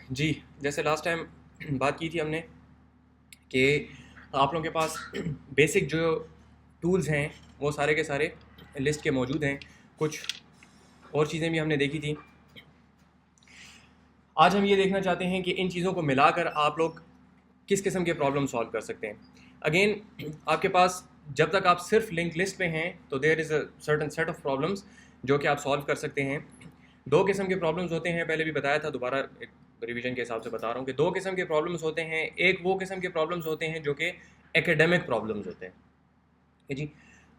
जी, जैसे last time बात की थी हमने कि आप लोगों के पास बेसिक जो टूल्स हैं वो सारे के सारे लिस्ट के मौजूद हैं। कुछ और चीज़ें भी हमने देखी थी। आज हम ये देखना चाहते हैं कि इन चीज़ों को मिलाकर आप लोग किस किस्म के प्रॉब्लम सॉल्व कर सकते हैं। अगेन आपके पास जब तक आप सिर्फ लिंक लिस्ट में हैं तो there is a certain set of problems जो कि आप सॉल्व कर सकते हैं। दो किस्म के प्रॉब्लम्स होते हैं, पहले भी बताया था, दोबारा एक रिवीजन के हिसाब से बता रहा हूँ कि दो किस्म के प्रॉब्लम्स होते हैं। एक वो किस्म के प्रॉब्लम्स होते हैं जो कि एकेडमिक प्रॉब्लम्स होते हैं, है जी।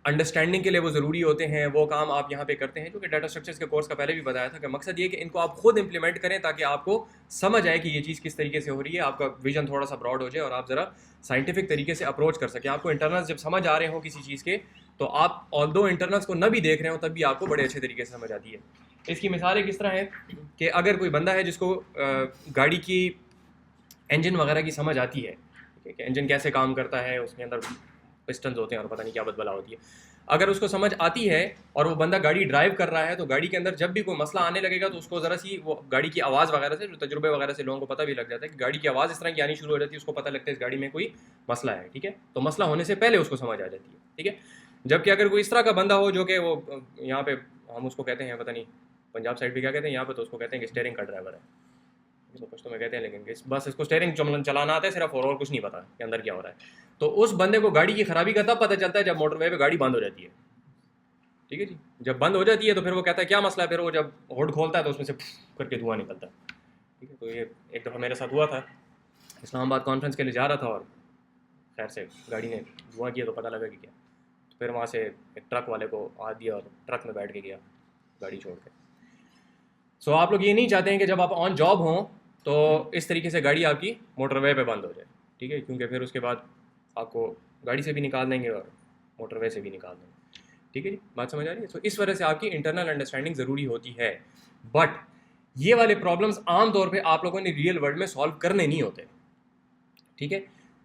अंडरस्टैंडिंग के लिए वो ज़रूरी होते हैं, वो काम आप यहाँ पे करते हैं, जो कि डाटा स्ट्रक्चर्स के कोर्स का पहले भी बताया था कि मकसद ये कि इनको आप खुद इंप्लीमेंट करें ताकि आपको समझ आए कि ये चीज़ किस तरीके से हो रही है, आपका विजन थोड़ा सा ब्रॉड हो जाए और आप ज़रा साइंटिफिक तरीके से अप्रोच कर सकें। आपको इंटरनल्स जब समझ आ रहे हो किसी चीज़ के, तो आप ऑल्दो इंटरनल्स को न भी देख रहे हो तब भी आपको बड़े अच्छे तरीके से समझ आती है। इसकी मिसालें किस तरह है कि अगर कोई बंदा है जिसको गाड़ी की इंजन वगैरह की समझ आती है, ठीक है, कि इंजन कैसे काम करता है, उसके अंदर पिस्टन्स होते हैं और पता नहीं क्या बदबला होती है, अगर उसको समझ आती है और वो बंदा गाड़ी ड्राइव कर रहा है तो गाड़ी के अंदर जब भी कोई मसला आने लगेगा तो उसको ज़रा सी वो गाड़ी की आवाज़ वगैरह से, जो तजुर्बे वगैरह से लोगों को पता भी लग जाता है कि गाड़ी की आवाज़ इस तरह की आनी शुरू हो जाती है, उसको पता लगता है इस गाड़ी में कोई मसला है, ठीक है। तो मसला होने से पहले उसको समझ आ जाती है, ठीक है। जबकि अगर कोई इस तरह का बंदा हो जो कि वो यहाँ पे हम उसको कहते हैं, पता नहीं पंजाब साइड पे क्या कहते हैं, यहाँ पे तो उसको कहते हैं कि स्टेयरिंग का ड्राइवर है, इसको कुछ तो मैं कहते हैं, लेकिन बस इसको स्टेयरिंग चलाना आता है सिर्फ, और कुछ नहीं पता कि अंदर क्या हो रहा है। तो उस बंदे को गाड़ी की खराबी का तब पता चलता है जब मोटरवे पे गाड़ी बंद हो जाती है, ठीक है जी। जब बंद हो जाती है तो फिर वो कहता है क्या मसला है, फिर वो जब हुड खोलता है तो उसमें से करके धुआं निकलता है, ठीक है। तो ये एक दफ़ा मेरे साथ हुआ था, इस्लामाबाद कॉन्फ्रेंस के लिए जा रहा था और खैर से गाड़ी ने धुआं किया तो पता लगा कि क्या। तो फिर वहाँ से एक ट्रक वाले को हाथ दिया और ट्रक में बैठ के गया गाड़ी छोड़ के। सो आप लोग ये नहीं चाहते हैं कि जब आप ऑन जॉब हों तो इस तरीके से गाड़ी आपकी मोटरवे पे बंद हो जाए, ठीक है, क्योंकि फिर उसके बाद आपको गाड़ी से भी निकाल देंगे और मोटरवे से भी निकाल देंगे, ठीक है जी। बात समझ आ रही है। तो इस वजह से आपकी इंटरनल अंडरस्टैंडिंग ज़रूरी होती है। बट ये वाले प्रॉब्लम्स आम तौर पे आप लोगों ने रियल वर्ल्ड में सॉल्व करने नहीं होते, ठीक है।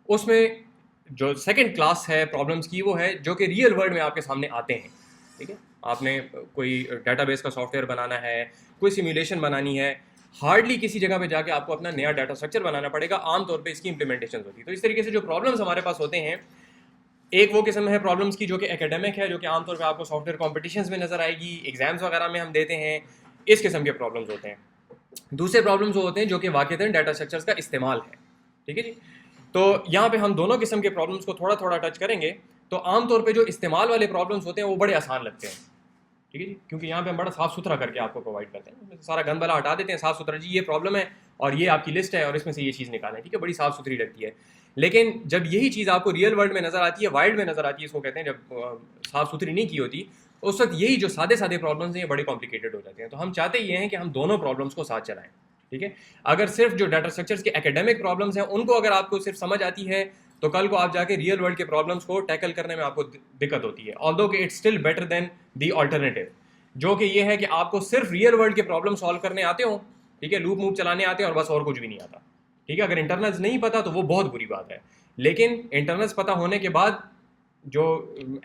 उसमें जो सेकंड क्लास है प्रॉब्लम्स की वो है जो कि रियल वर्ल्ड में आपके सामने आते हैं, ठीक है। आपने कोई डेटाबेस का सॉफ्टवेयर बनाना है, कोई सिमुलेशन बनानी है, हार्डली किसी जगह पे जाके आपको अपना नया डाटा स्ट्रक्चर बनाना पड़ेगा, आमतौर पे इसकी इंप्लीमेंटेशन होती है। तो इस तरीके से जो प्रॉब्लम्स हमारे पास होते हैं, एक वो किस्म है प्रॉब्लम्स की जो कि एकेडमिक है, जो कि आमतौर पे आपको सॉफ्टवेयर कॉम्पिटिशन्स में नजर आएगी, एग्जाम्स वगैरह में हम देते हैं, इस किस्म के प्रॉब्लम्स होते हैं। दूसरे प्रॉब्लम्स वो होते हैं जो कि वाक़तन डाटा स्ट्रक्चर्स का इस्तेमाल है, ठीक है जी। तो यहाँ पे हम दोनों किस्म के प्रॉब्लम्स को थोड़ा थोड़ा टच करेंगे। तो आमतौर पे जो इस्तेमाल वाले प्रॉब्लम्स होते हैं वो बड़े आसान लगते हैं, ठीक है जी, क्योंकि यहाँ पे हम बड़ा साफ़ सुथरा करके आपको प्रोवाइड करते हैं, सारा गंद बला हटा देते हैं, साफ़ सुथरा जी ये प्रॉब्लम है और ये आपकी लिस्ट है और इसमें से ये चीज़ निकालें, ठीक है, बड़ी साफ़ सुथरी लगती है। लेकिन जब यही चीज़ आपको रियल वर्ल्ड में नज़र आती है, वाइल्ड में नज़र आती है, इसको कहते हैं, जब साफ़ सुथरी नहीं की होती, उस वक्त यही जो सादे सादे प्रॉब्लम्स हैं ये बड़े कॉम्प्लिकेटेड हो जाते हैं। तो हम चाहते ये हैं कि हम दोनों प्रॉब्लम्स को साथ चलाएं, ठीक है। अगर सिर्फ जो डाटा स्ट्रक्चर्स के एकेडमिक प्रॉब्लम्स हैं उनको अगर आपको सिर्फ समझ आती है तो कल को आप जाके रियल वर्ल्ड के प्रॉब्लम्स को टैकल करने में आपको दिक्कत होती है, ऑल्दो कि it's still better than the alternative, जो कि ये है कि आपको सिर्फ रियल वर्ल्ड के प्रॉब्लम सॉल्व करने आते हो, ठीक है, लूप मूव चलाने आते हैं और बस और कुछ भी नहीं आता, ठीक है। अगर इंटरनल्स नहीं पता तो वो बहुत बुरी बात है, लेकिन इंटरनल्स पता होने के बाद जो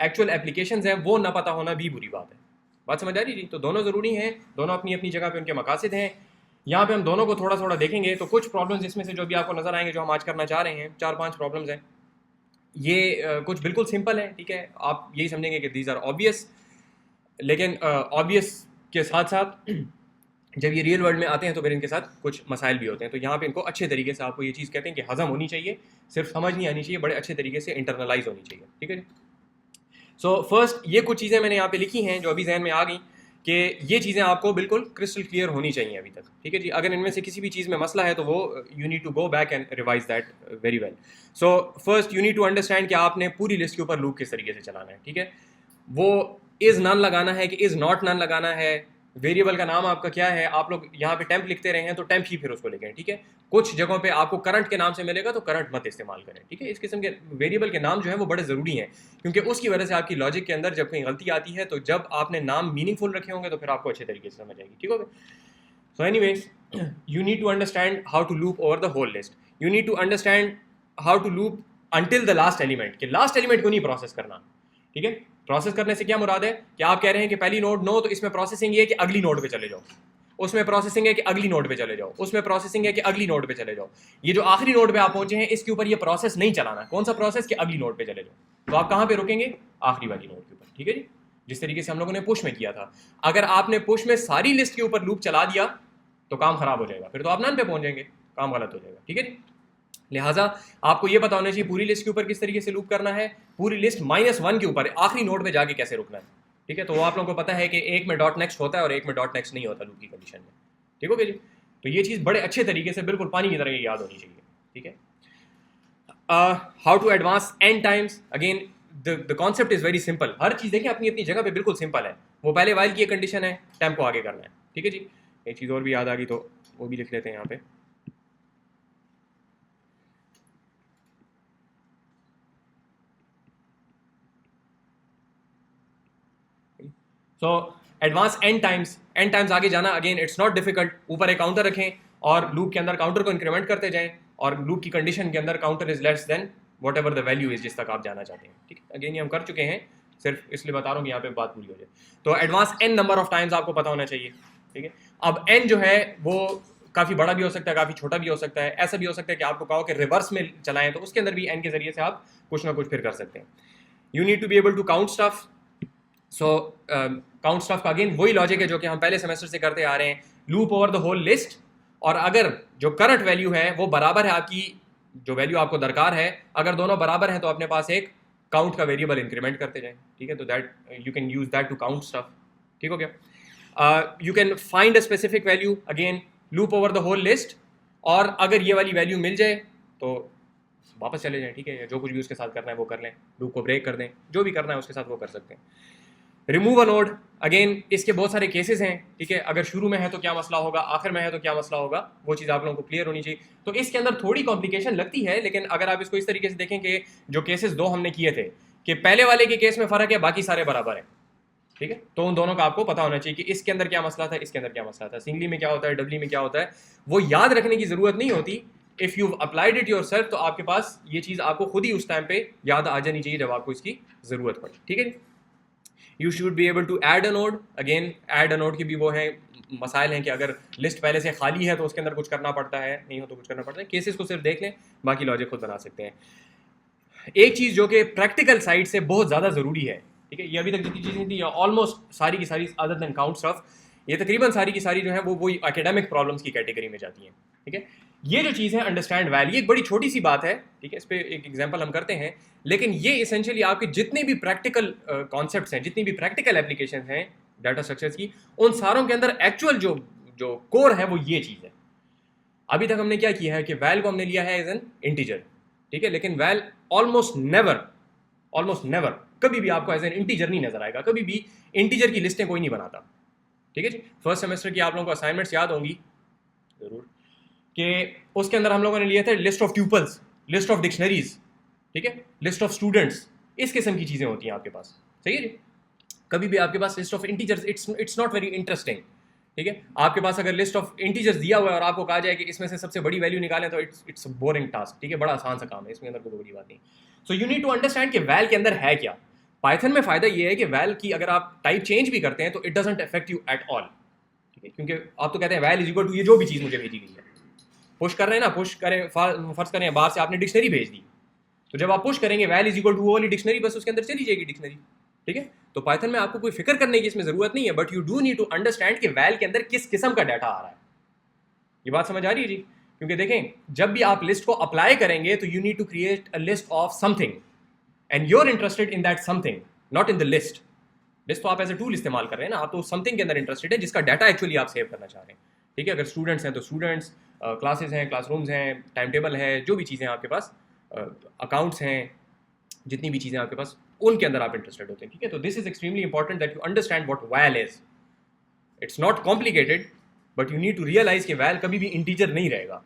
एक्चुअल एप्लीकेशंस हैं वो ना पता होना भी बुरी बात है। बात समझ आ रही जी। तो दोनों ज़रूरी हैं, दोनों अपनी अपनी जगह पे उनके मकासद हैं। यहाँ पे हम दोनों को थोड़ा थोड़ा देखेंगे। तो कुछ प्रॉब्लम्स इसमें से जो भी आपको नजर आएंगे जो हम आज करना चाह रहे हैं, 4-5 प्रॉब्लम्स हैं। ये कुछ बिल्कुल सिंपल है, ठीक है, आप यही समझेंगे कि दीज आर ऑब्वियस, लेकिन ऑब्वियस के साथ साथ जब ये रियल वर्ल्ड में आते हैं तो फिर इनके साथ कुछ मसाइल भी होते हैं। तो यहाँ पे इनको अच्छे तरीके से आपको ये चीज़ कहते हैं कि हजम होनी चाहिए, सिर्फ समझ नहीं आनी चाहिए, बड़े अच्छे तरीके से इंटरनलाइज होनी चाहिए, ठीक है जी। सो फर्स्ट ये कुछ चीज़ें मैंने यहाँ पे लिखी हैं जो अभी जहन में आ गई कि ये चीज़ें आपको बिल्कुल क्रिस्टल क्लियर होनी चाहिए अभी तक, ठीक है जी। अगर इनमें से किसी भी चीज़ में मसला है तो वो you need to go back and revise that very well. So first you need to understand कि आपने पूरी लिस्ट के ऊपर लूप किस तरीके से चलाना है, ठीक है। वो इज़ नन लगाना है कि इज़ नॉट नन लगाना है, वेरिएबल का नाम आपका क्या है, आप लोग यहाँ पे टेम्प लिखते रहे हैं तो टेम्प ही फिर उसको लिखें, ठीक है। कुछ जगहों पे आपको करंट के नाम से मिलेगा तो करंट मत इस्तेमाल करें, ठीक है। इस किस्म के वेरिएबल के नाम जो है वो बड़े ज़रूरी हैं, क्योंकि उसकी वजह से आपकी लॉजिक के अंदर जब कोई गलती आती है तो जब आपने नाम मीनिंगफुल रखे होंगे तो फिर आपको अच्छे तरीके से समझ आएगी, ठीक होगा। So anyways you need to understand how to loop over the whole list, you need to understand how to loop until the last element, कि लास्ट एलिमेंट को नहीं प्रोसेस करना, ठीक है। प्रोसेस करने से क्या मुराद है कि आप कह रहे हैं कि पहली नोड नो, तो इसमें प्रोसेसिंग ये है कि अगली नोड पे चले जाओ, उसमें प्रोसेसिंग है कि अगली नोड पे चले जाओ, उसमें प्रोसेसिंग है कि अगली नोड पे चले जाओ। ये जो आखिरी नोड पे आप पहुंचे हैं इसके ऊपर ये प्रोसेस नहीं चलाना। कौन सा प्रोसेस? कि अगली नोड पे चले जाओ। तो आप कहां पे रुकेंगे? आखिरी वाली नोड के ऊपर, ठीक है जी। जिस तरीके से हम लोगों ने पुश में किया था, अगर आपने पुश में सारी लिस्ट के ऊपर लूप चला दिया तो काम खराब हो जाएगा, फिर तो आप नन पे पहुंच जाएंगे, काम गलत हो जाएगा, ठीक है जी। लिहाजा आपको ये पता होना चाहिए पूरी लिस्ट के ऊपर किस तरीके से लूप करना है, पूरी लिस्ट -1 के ऊपर आखिरी नोड पे जाके कैसे रुकना है, ठीक है। तो वो आप लोगों को पता है कि एक में डॉट नेक्स्ट होता है और एक में डॉट नेक्स्ट नहीं होता लूप की कंडीशन में, ठीक हो गया जी। तो ये चीज़ बड़े अच्छे तरीके से बिल्कुल पानी की तरह याद होनी चाहिए, ठीक है। How to advance n times, again the concept is very simple. हर चीज़ देखिए अपनी अपनी जगह पे बिल्कुल सिंपल है। वो पहले वाइल की कंडीशन है, टाइम को आगे करना है, ठीक है जी। एक चीज़ और भी याद आ गई तो वो भी लिख लेते हैं यहाँ पे। सो एडवांस n टाइम्स आगे जाना, अगेन इट्स नॉट डिफिकल्ट। ऊपर एक काउंटर रखें और लूप के अंदर काउंटर को इंक्रीमेंट करते जाएं और लूप की कंडीशन के अंदर counter is less then what ever the value is जिस तक आप जाना चाहते हैं, ठीक है। अगेन ये हम कर चुके हैं, सिर्फ इसलिए बता रहा हूँ कि यहाँ पे बात पूरी हो जाए। तो advance n number of times आपको पता होना चाहिए, ठीक है। अब n जो है वो काफ़ी बड़ा भी हो सकता है, काफ़ी छोटा भी हो सकता है। ऐसा भी हो सकता है कि आपको कहो कि रिवर्स में चलाएं तो उसके अंदर भी n के जरिए से आप कुछ ना कुछ फिर कर सकते हैं। You need to be able to count stuff. So count stuff का अगेन वही लॉजिक है जो कि हम पहले सेमेस्टर से करते आ रहे हैं, loop over the whole list. और अगर जो करंट वैल्यू है वो बराबर है आपकी जो वैल्यू आपको दरकार है, अगर दोनों बराबर हैं तो अपने पास एक काउंट का वेरिएबल इंक्रीमेंट करते जाएं, ठीक है। तो that you can use that to count stuff, ठीक हो गया। You can find a specific value, again loop over the whole list, और अगर ये वाली वैल्यू मिल जाए तो वापस चले जाएं, ठीक है। जो कुछ भी उसके साथ करना है वो कर लें, लूप को ब्रेक कर दें, जो भी करना है उसके साथ वो कर सकते हैं। रिमूव अ नोड, अगेन इसके बहुत सारे केसेस हैं, ठीक है। अगर शुरू में है तो क्या मसला होगा, आखिर में है तो क्या मसला होगा, वो चीज़ आप लोगों को क्लियर होनी चाहिए। तो इसके अंदर थोड़ी कॉम्प्लिकेशन लगती है, लेकिन अगर आप इसको इस तरीके से देखें कि जो केसेस दो हमने किए थे कि पहले वाले के केस में फ़र्क है, बाकी सारे बराबर हैं, ठीक है। तो उन दोनों का आपको पता होना चाहिए कि इसके अंदर क्या मसला था, इसके अंदर क्या मसला था, सिंगली में क्या होता है, डबली में क्या होता है, वो याद रखने की ज़रूरत नहीं होती। If you applied it your self तो आपके पास ये चीज़ आपको खुद ही उस टाइम पे याद आ जानी चाहिए जब आपको इसकी ज़रूरत पड़े, ठीक है। You should be able to add a node, again add a node की भी वो है मसाइल हैं कि अगर लिस्ट पहले से खाली है तो उसके अंदर कुछ करना पड़ता है, नहीं हो तो कुछ करना पड़ता है। केसेस को सिर्फ देख लें, बाकी लॉजिक खुद बना सकते हैं। एक चीज़ जो कि प्रैक्टिकल साइड से बहुत ज़्यादा ज़रूरी है, ठीक है, ये अभी तक जितनी चीज़ें थी ऑलमोस्ट सारी की सारी अदर देन काउंट स्टफ, ये तकरीबन सारी की सारी जो है वो वही एकेडमिक प्रॉब्लम्स की कैटेगरी में जाती हैं, ठीक है। ये जो चीज़ है अंडरस्टैंड वैल, ये एक बड़ी छोटी सी बात है, ठीक है। इस पर एक एग्जांपल हम करते हैं, लेकिन ये इसेंशियली आपके जितने भी प्रैक्टिकल कॉन्सेप्ट्स हैं, जितनी भी प्रैक्टिकल एप्लीकेशन हैं डाटा स्ट्रक्चर्स की, उन सारों के अंदर एक्चुअल जो जो कोर है वो ये चीज़ है। अभी तक हमने क्या किया है कि वैल को हमने लिया है एज एन इंटीजर, ठीक है, लेकिन वैल ऑलमोस्ट नेवर कभी भी आपको एज एन इंटीजर नहीं नजर आएगा, कभी भी इंटीजर की लिस्टें कोई नहीं बनाता, ठीक है जी। फर्स्ट सेमेस्टर की आप लोगों को असाइनमेंट्स याद होंगी जरूर कि उसके अंदर हम लोगों ने लिए थे list of tuples, list of dictionaries, ठीक है, लिस्ट ऑफ स्टूडेंट्स, इस किस्म की चीज़ें होती हैं आपके पास, सही है जी। कभी भी आपके पास list of integers, it's not very interesting, ठीक है। आपके पास अगर लिस्ट ऑफ इंटीजर्स दिया हुआ है और आपको कहा जाए कि इसमें से सबसे बड़ी वैल्यू निकालें तो इट्स बोरिंग टास्क, ठीक है, बड़ा आसान सा काम है, इसमें अंदर कोई बड़ी बात नहीं। So you need to understand कि वैल के अंदर है क्या। पाइथन में फ़ायदा ये है कि वैल की अगर आप टाइप चेंज भी करते हैं तो it doesn't affect you at all, ठीक है, क्योंकि आप तो कहते हैं वैल इज इक्वल टू ये जो भी चीज़ मुझे भेजी गई है। पुश कर रहे हैं ना, पुश करें, फर्ज करें बाहर से आपने डिक्शनरी भेज दी, तो जब आप पुश करेंगे वैल इज इक्वल टू वो वाली डिक्शनरी, बस उसके अंदर चली जाएगी डिक्शनरी, ठीक है। तो पाइथन में आपको कोई फिक्र करने की इसमें जरूरत नहीं है, but you do need to understand कि वैल के अंदर किस किस्म का डाटा आ रहा है। ये बात समझ आ रही है जी? क्योंकि देखें जब भी आप लिस्ट को अप्लाई करेंगे तो you need to create a list of something and you are interested in that something, not in the list. List तो आप एज ए टूल इस्तेमाल कर रहे हैं ना, आप तो समथिंग के अंदर इंटरेस्टेड है जिसका डाटा एक्चुअली आप सेव करना चाह रहे हैं, ठीक है। अगर स्टूडेंट्स हैं तो स्टूडेंट्स, क्लासेस हैं, क्लासरूम्स हैं, टाइम टेबल है, जो भी चीज़ें आपके पास, अकाउंट्स हैं, जितनी भी चीज़ें आपके पास, उनके अंदर आप इंटरेस्टेड होते हैं, ठीक है। तो this is extremely important that you understand what val is. It's not complicated, but you need to realize कि वैल कभी भी इंटीजर नहीं रहेगा,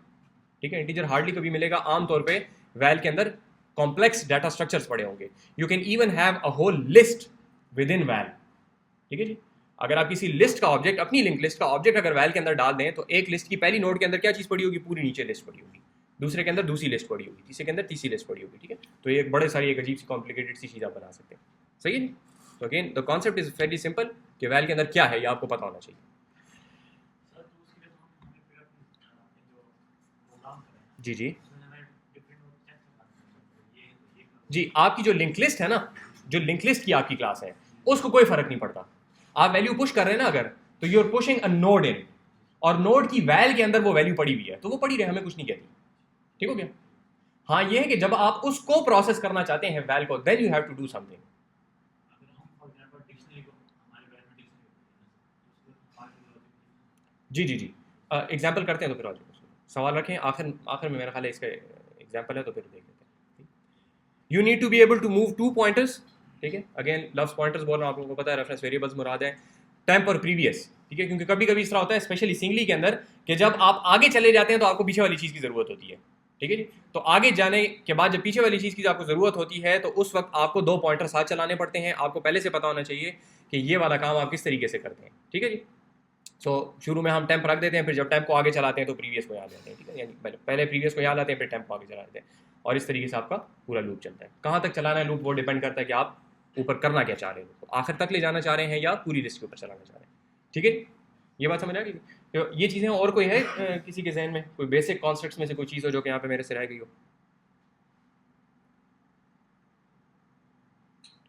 ठीक है। इंटीजर हार्डली कभी मिलेगा। आमतौर पे वैल के अंदर कॉम्प्लेक्स डाटा स्ट्रक्चर्स पड़े होंगे। You can even have a whole list within val, ठीक है जी। अगर आप किसी लिस्ट का ऑब्जेक्ट, अपनी लिंक लिस्ट का ऑब्जेक्ट अगर वैल के अंदर डाल दें तो एक लिस्ट की पहली नोड के अंदर क्या चीज़ पड़ी होगी, पूरी नीचे लिस्ट पड़ी होगी, दूसरे के अंदर दूसरी लिस्ट पड़ी होगी, तीसरे के अंदर तीसरी लिस्ट पड़ी होगी, ठीक है। तो ये एक बड़े सारी एक अजीब सी कॉम्प्लिकेटेड सी चीज़ आप बना सकते हैं, सही है जी। तो again the concept is very simple कि वैल के अंदर क्या है ये आपको पता होना चाहिए। जी जी जी, आपकी जो लिंक लिस्ट है ना, जो लिंक लिस्ट की आपकी क्लास है, उसको कोई फर्क नहीं पड़ता। आप वैल्यू पुश कर रहे हैं ना अगर, तो you are pushing a node in, और नोड की वैल के अंदर वो वैल्यू पड़ी हुई है, तो वो पड़ी रहे, हमें कुछ नहीं कहती। ठीक हो गया? हाँ, ये है कि जब आप उसको प्रोसेस करना चाहते हैं वैल को, then you have to do something. जी जी जी, एग्जाम्पल करते हैं तो फिर आ जाओ, सवाल रखें, आखिर आखिर में मेरा ख्याल है इसका एग्जाम्पल है, तो फिर देख लेते हैं। You need to be able to move 2 pointers, ठीक है, अगेन लव्स पॉइंटर्स बोल रहा हूँ, आप लोगों को पता है रेफरेंस वेरिएबल्स मुराद है, टेम्प और प्रीवियस, ठीक है, क्योंकि कभी कभी इस तरह होता है स्पेशली सिंगली के अंदर कि जब आप आगे चले जाते हैं तो आपको पीछे वाली चीज़ की ज़रूरत होती है। ठीक है जी, तो आगे जाने के बाद जब पीछे वाली चीज़ की आपको ज़रूरत होती है तो उस वक्त आपको 2 पॉइंटर साथ चलाने पड़ते हैं। आपको पहले से पता होना चाहिए कि ये वाला काम आप किस तरीके से करते हैं। ठीक है जी, तो शुरू में हम टेम्प रख देते हैं, फिर जब टेम्प को आगे चलाते हैं तो प्रीवियस को याद लाते हैं। ठीक है, यानी पहले प्रीवियस को याद लाते हैं, फिर टेम्प को आगे चलाते हैं, और इस तरीके से आपका पूरा लूप चलता है। कहाँ तक चलाना है लूप, वो डिपेंड करता है कि आप ऊपर करना क्या चाह रहे हो, आखिर तक ले जाना चाह रहे हैं या पूरी लिस्ट के ऊपर चलाना चाह रहे हैं। ठीक है, ये बात समझ आ गई? तो ये चीज़ें, और कोई है किसी के जहन में कोई बेसिक कॉन्सेप्ट्स में से कोई चीज़ हो जो कि यहाँ पे मेरे से रह गई हो?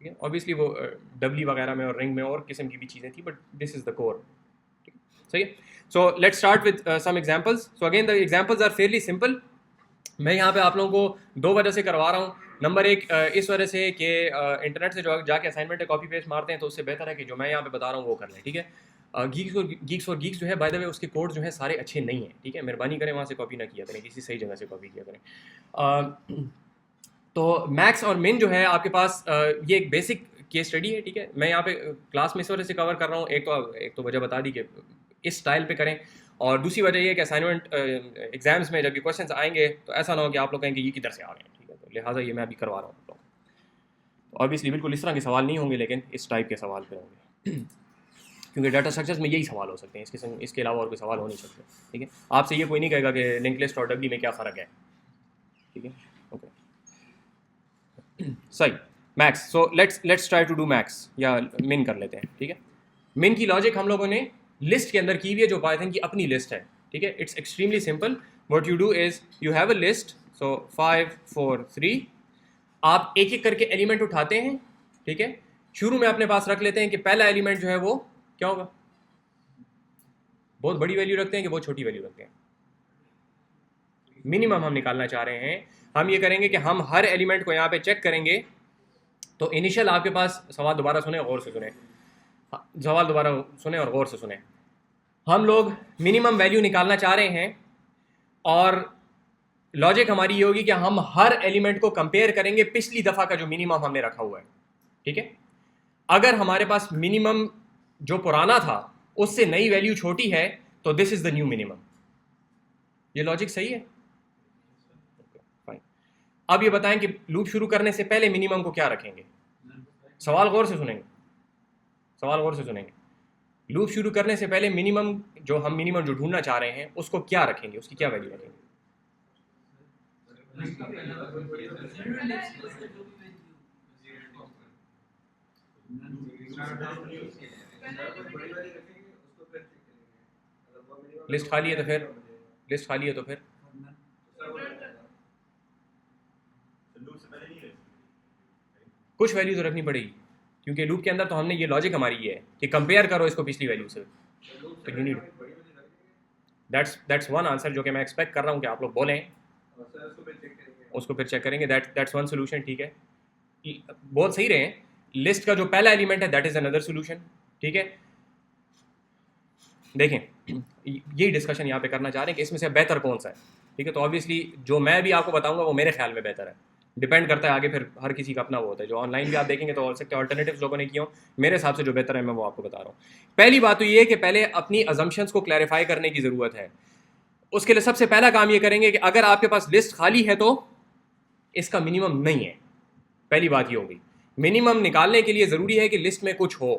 ठीक है, ऑब्वियसली वो डब्ली वगैरह में और रिंग में और किस्म की भी चीज़ें थी, but this is the core. सही है, so let's start with some examples. So again the examples are fairly simple. मैं यहाँ पे आप लोगों को 2 वजह से करवा रहा हूँ। नंबर 1 इस वजह से कि इंटरनेट से जो जाके असाइनमेंट कॉपी पेस्ट मारते हैं तो उससे बेहतर है कि जो मैं यहाँ पे बता रहा हूँ वो कर लें। ठीक है, गीक्स और गीक्स जो है, बाय द वे, उसके कोड जो है सारे अच्छे नहीं हैं। ठीक है, मेहरबानी करें वहाँ से कॉपी ना किया करें, किसी सही जगह से कॉपी किया करें। तो मैक्स और मिन जो है आपके पास, ये एक बेसिक केस स्टडी है। ठीक है, मैं यहाँ पे क्लास में इस वजह से कवर कर रहा हूँ, एक तो वजह बता दी कि इस स्टाइल पे करें, और दूसरी वजह ये है कि असाइनमेंट एग्जाम्स में जब ये क्वेश्चंस आएंगे तो ऐसा ना हो कि आप लोग कहेंगे ये किधर से आ रहे हैं। ठीक है, तो लिहाजा ये मैं अभी करवा रहा हूँ। तो ऑब्वियसली बिल्कुल इस तरह के सवाल नहीं होंगे, लेकिन इस टाइप के सवाल पे होंगे, क्योंकि डाटा स्ट्रक्चर्स में यही सवाल हो सकते हैं, इसके अलावा और कोई सवाल हो नहीं सकते। ठीक है, आपसे ये कोई नहीं कहेगा कि लिंक लिस्ट और डब्ल्यू में क्या फ़र्क है। ठीक है, ओके, सही। Max, so let's try to do max, या मिन कर लेते हैं। ठीक है, मिन की लॉजिक हम लोगों ने लिस्ट के अंदर की हुई है, जो पाइथन की अपनी लिस्ट है। ठीक है, it's extremely simple. What you do is you have a list, सो 5 4 3, आप एक एक करके एलिमेंट उठाते हैं। ठीक है, शुरू में अपने पास रख लेते हैं कि पहला एलिमेंट जो है वो क्या होगा, बहुत बड़ी वैल्यू रखते हैं कि बहुत छोटी वैल्यू रखते हैं। मिनिमम हम निकालना चाह रहे हैं। हम ये करेंगे कि हम हर एलिमेंट को यहाँ पे चेक करेंगे। तो इनिशियल आपके पास, सवाल दोबारा सुने, गौर से सुने, सवाल दोबारा सुने और गौर से सुने। हम लोग मिनिमम वैल्यू निकालना चाह रहे हैं, और लॉजिक हमारी ये होगी कि हम हर एलिमेंट को कंपेयर करेंगे पिछली दफ़ा का जो मिनिमम हमने रखा हुआ है। ठीक है, अगर हमारे पास मिनिमम जो पुराना था उससे नई वैल्यू छोटी है तो this is the new minimum. ये लॉजिक सही है? फाइन। अब ये बताएं कि लूप शुरू करने से पहले मिनिमम को क्या रखेंगे। सवाल गौर से सुनेंगे, सवाल गौर से सुनेंगे। लूप शुरू करने से पहले मिनिमम जो ढूंढना चाह रहे हैं उसको क्या रखेंगे, उसकी क्या वैल्यू रखेंगे? लिस्ट खाली है तो फिर, लिस्ट खाली है तो फिर कुछ वैल्यू तो रखनी पड़ेगी, क्योंकि लूप के अंदर तो हमने, ये लॉजिक हमारी ये है कि कंपेयर करो इसको पिछली वैल्यू से। तो you need, that's one answer जो कि मैं एक्सपेक्ट कर रहा हूँ कि आप लोग बोलें, उसको फिर चेक करेंगे। That's one solution. ठीक है, बहुत सही रहे। लिस्ट का जो पहला एलिमेंट है दैट इज अनदर सोल्यूशन। ठीक है, देखें, यही डिस्कशन यहाँ पे करना चाह रहे हैं कि इसमें से बेहतर कौन सा है। ठीक है, तो ऑब्वियसली जो मैं भी आपको बताऊंगा वो मेरे ख्याल में बेहतर है, डिपेंड करता है आगे, फिर हर किसी का अपना वो होता है। जो ऑनलाइन भी आप देखेंगे तो हो सकते हैं ऑल्टरनेटिव्स लोगों ने किए हो, मेरे हिसाब से जो बेहतर है मैं वो आपको बता रहा हूँ। पहली बात तो ये है कि पहले अपनी अजम्पशंस को क्लैरिफाई करने की ज़रूरत है। उसके लिए सबसे पहला काम ये करेंगे कि अगर आपके पास लिस्ट खाली है तो इसका मिनिमम नहीं है। पहली बात ये होगी, मिनिमम निकालने के लिए ज़रूरी है कि लिस्ट में कुछ हो।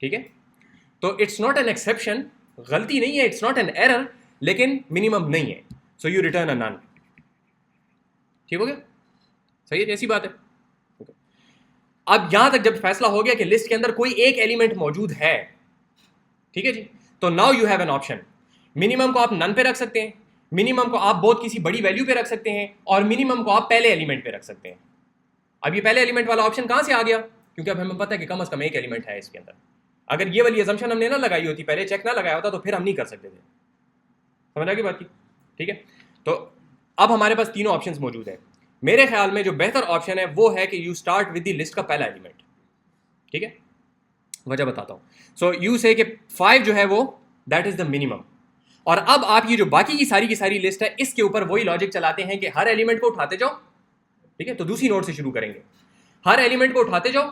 ठीक है, तो इट्स नॉट एन एक्सेप्शन, गलती नहीं है, इट्स नॉट एन एरर, लेकिन मिनिमम नहीं है, so you return a none. ठीक हो गया? सही है, ऐसी बात है। okay. अब यहां तक जब फैसला हो गया कि लिस्ट के अंदर कोई एक एलिमेंट मौजूद है, ठीक है जी, तो now you have an option. Minimum को आप नन पे रख सकते हैं, मिनिमम को आप बहुत किसी बड़ी वैल्यू पे रख सकते हैं और मिनिमम को आप पहले एलिमेंट पे रख सकते हैं। अब ये पहले एलिमेंट वाला ऑप्शन कहाँ से आ गया? क्योंकि अब हमें पता है कि कम से कम एक एलिमेंट है इसके अंदर। अगर ये वाली असम्पशन हमने ना लगाई होती, पहले चेक ना लगाया होता, तो फिर हम नहीं कर सकते थे। समझ आ गई बात की? ठीक है, तो अब हमारे पास तीनों ऑप्शंस मौजूद हैं। मेरे ख्याल में जो बेहतर ऑप्शन है वो है कि you start with the list का पहला एलिमेंट। ठीक है, वजह बताता हूं। सो यू से कि 5 जो है वो दैट इज द मिनिमम, और अब आप ये जो बाकी की सारी लिस्ट है इसके ऊपर वही लॉजिक चलाते हैं कि हर एलिमेंट को उठाते जाओ। ठीक है, तो दूसरी नोट से शुरू करेंगे। हर एलिमेंट को उठाते जाओ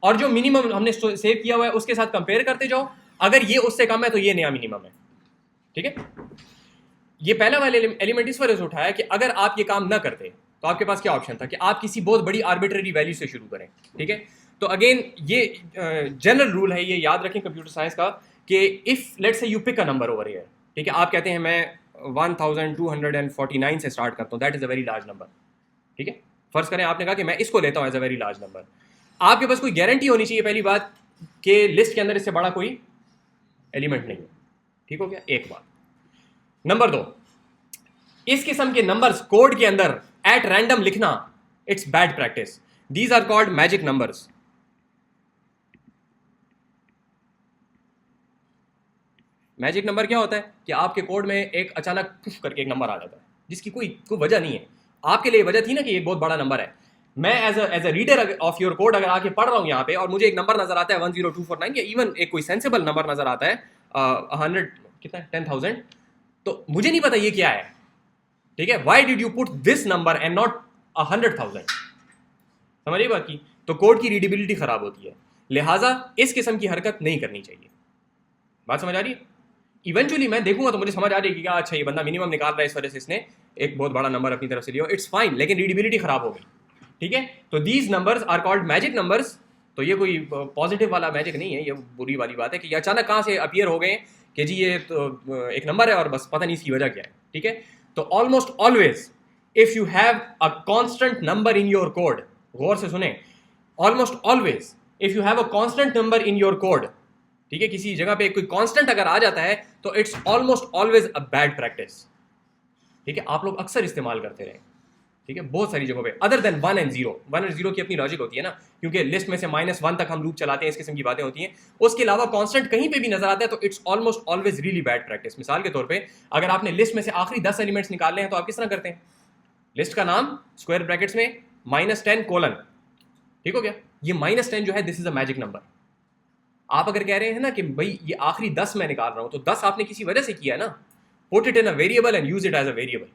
और जो मिनिमम हमने सेव किया हुआ है उसके साथ कंपेयर करते जाओ। अगर ये उससे कम है तो ये नया मिनिमम है। ठीक है, ये पहला वाला एलिमेंट इस वजह से उठाया कि अगर आप ये काम ना करते तो आपके पास क्या ऑप्शन था कि आप किसी बहुत बड़ी आर्बिट्ररी वैल्यू से शुरू करें। ठीक है, तो अगेन ये जनरल रूल है, ये याद रखें कंप्यूटर साइंस का, कि if let's say you pick a number over here. ठीक है, आप कहते हैं मैं 1249 से स्टार्ट करता हूँ, that is a very large number. ठीक है, फर्ज करें आपने कहा कि मैं इसको लेता हूँ as a very large number. आपके पास कोई गारंटी होनी चाहिए पहली बात कि लिस्ट के अंदर इससे बड़ा कोई एलिमेंट नहीं है। ठीक हो गया, एक बात। नंबर 2, इस किस्म के नंबर्स कोड के अंदर एट रैंडम लिखना, it's bad practice. These are called magic numbers. Magic number क्या होता है कि आपके कोड में एक अचानक पुफ करके एक नंबर आ जाता है जिसकी कोई वजह नहीं है। आपके लिए वजह थी ना कि ये बहुत बड़ा नंबर है। मैं as a reader of your code अगर आके पढ़ रहा हूँ यहाँ पे और मुझे एक नंबर नजर आता है 10249 या इवन एक कोई सेंसिबल नंबर नजर आता है 100 कितना 10,000, तो मुझे नहीं पता ये क्या है। ठीक है, why did you put this number and not 100,000? समझिए बात की? तो कोड की रीडेबिलिटी खराब होती है, लिहाजा इस किस्म की हरकत नहीं करनी चाहिए। बात समझ आ रही है? इवेंचुअली मैं देखूंगा तो मुझे समझ आ जाएगी कि अच्छा ये बंदा मिनिमम निकाल रहा है, इस वजह से इसने एक बहुत बड़ा नंबर अपनी तरफ से लिया, इट्स फाइन, लेकिन रीडेबिलिटी खराब हो गई। ठीक है, तो these numbers are called magic numbers. तो ये कोई पॉजिटिव वाला मैजिक नहीं है, ये बुरी वाली बात है कि ये अचानक कहाँ से अपीयर हो गए कि जी ये तो एक नंबर है और बस पता नहीं इसकी वजह क्या है। ठीक है, तो almost always if you have a constant number in your code, गौर से सुने, almost always if you have a constant number in your code, ठीक है, किसी जगह पे कोई कांस्टेंट अगर आ जाता है तो it's almost always a bad practice. ठीक है, आप लोग अक्सर इस्तेमाल करते रहे। ठीक है, बहुत सारी जगहों पे अदर देन 1 एंड 0। 1 और 0 की अपनी लॉजिक होती है ना, क्योंकि लिस्ट में से -1 तक हम लूप चलाते हैं, इस किस्म की बातें होती हैं। उसके अलावा कांस्टेंट कहीं पे भी नजर आता है तो it's almost always really bad practice. मिसाल के तौर पे अगर आपने लिस्ट में से आखिरी 10 एलिमेंट्स निकालने हैं तो आप किस तरह करते हैं? लिस्ट का नाम स्क्वायर ब्रैकेट्स में -10:: ठीक हो गया, ये -10 जो है this is a magic number. आप अगर कह रहे हैं ना कि भाई ये आखिरी 10 मैं निकाल रहा हूं तो 10 आपने किसी वजह से किया है ना, put it in a variable and use it as a variable,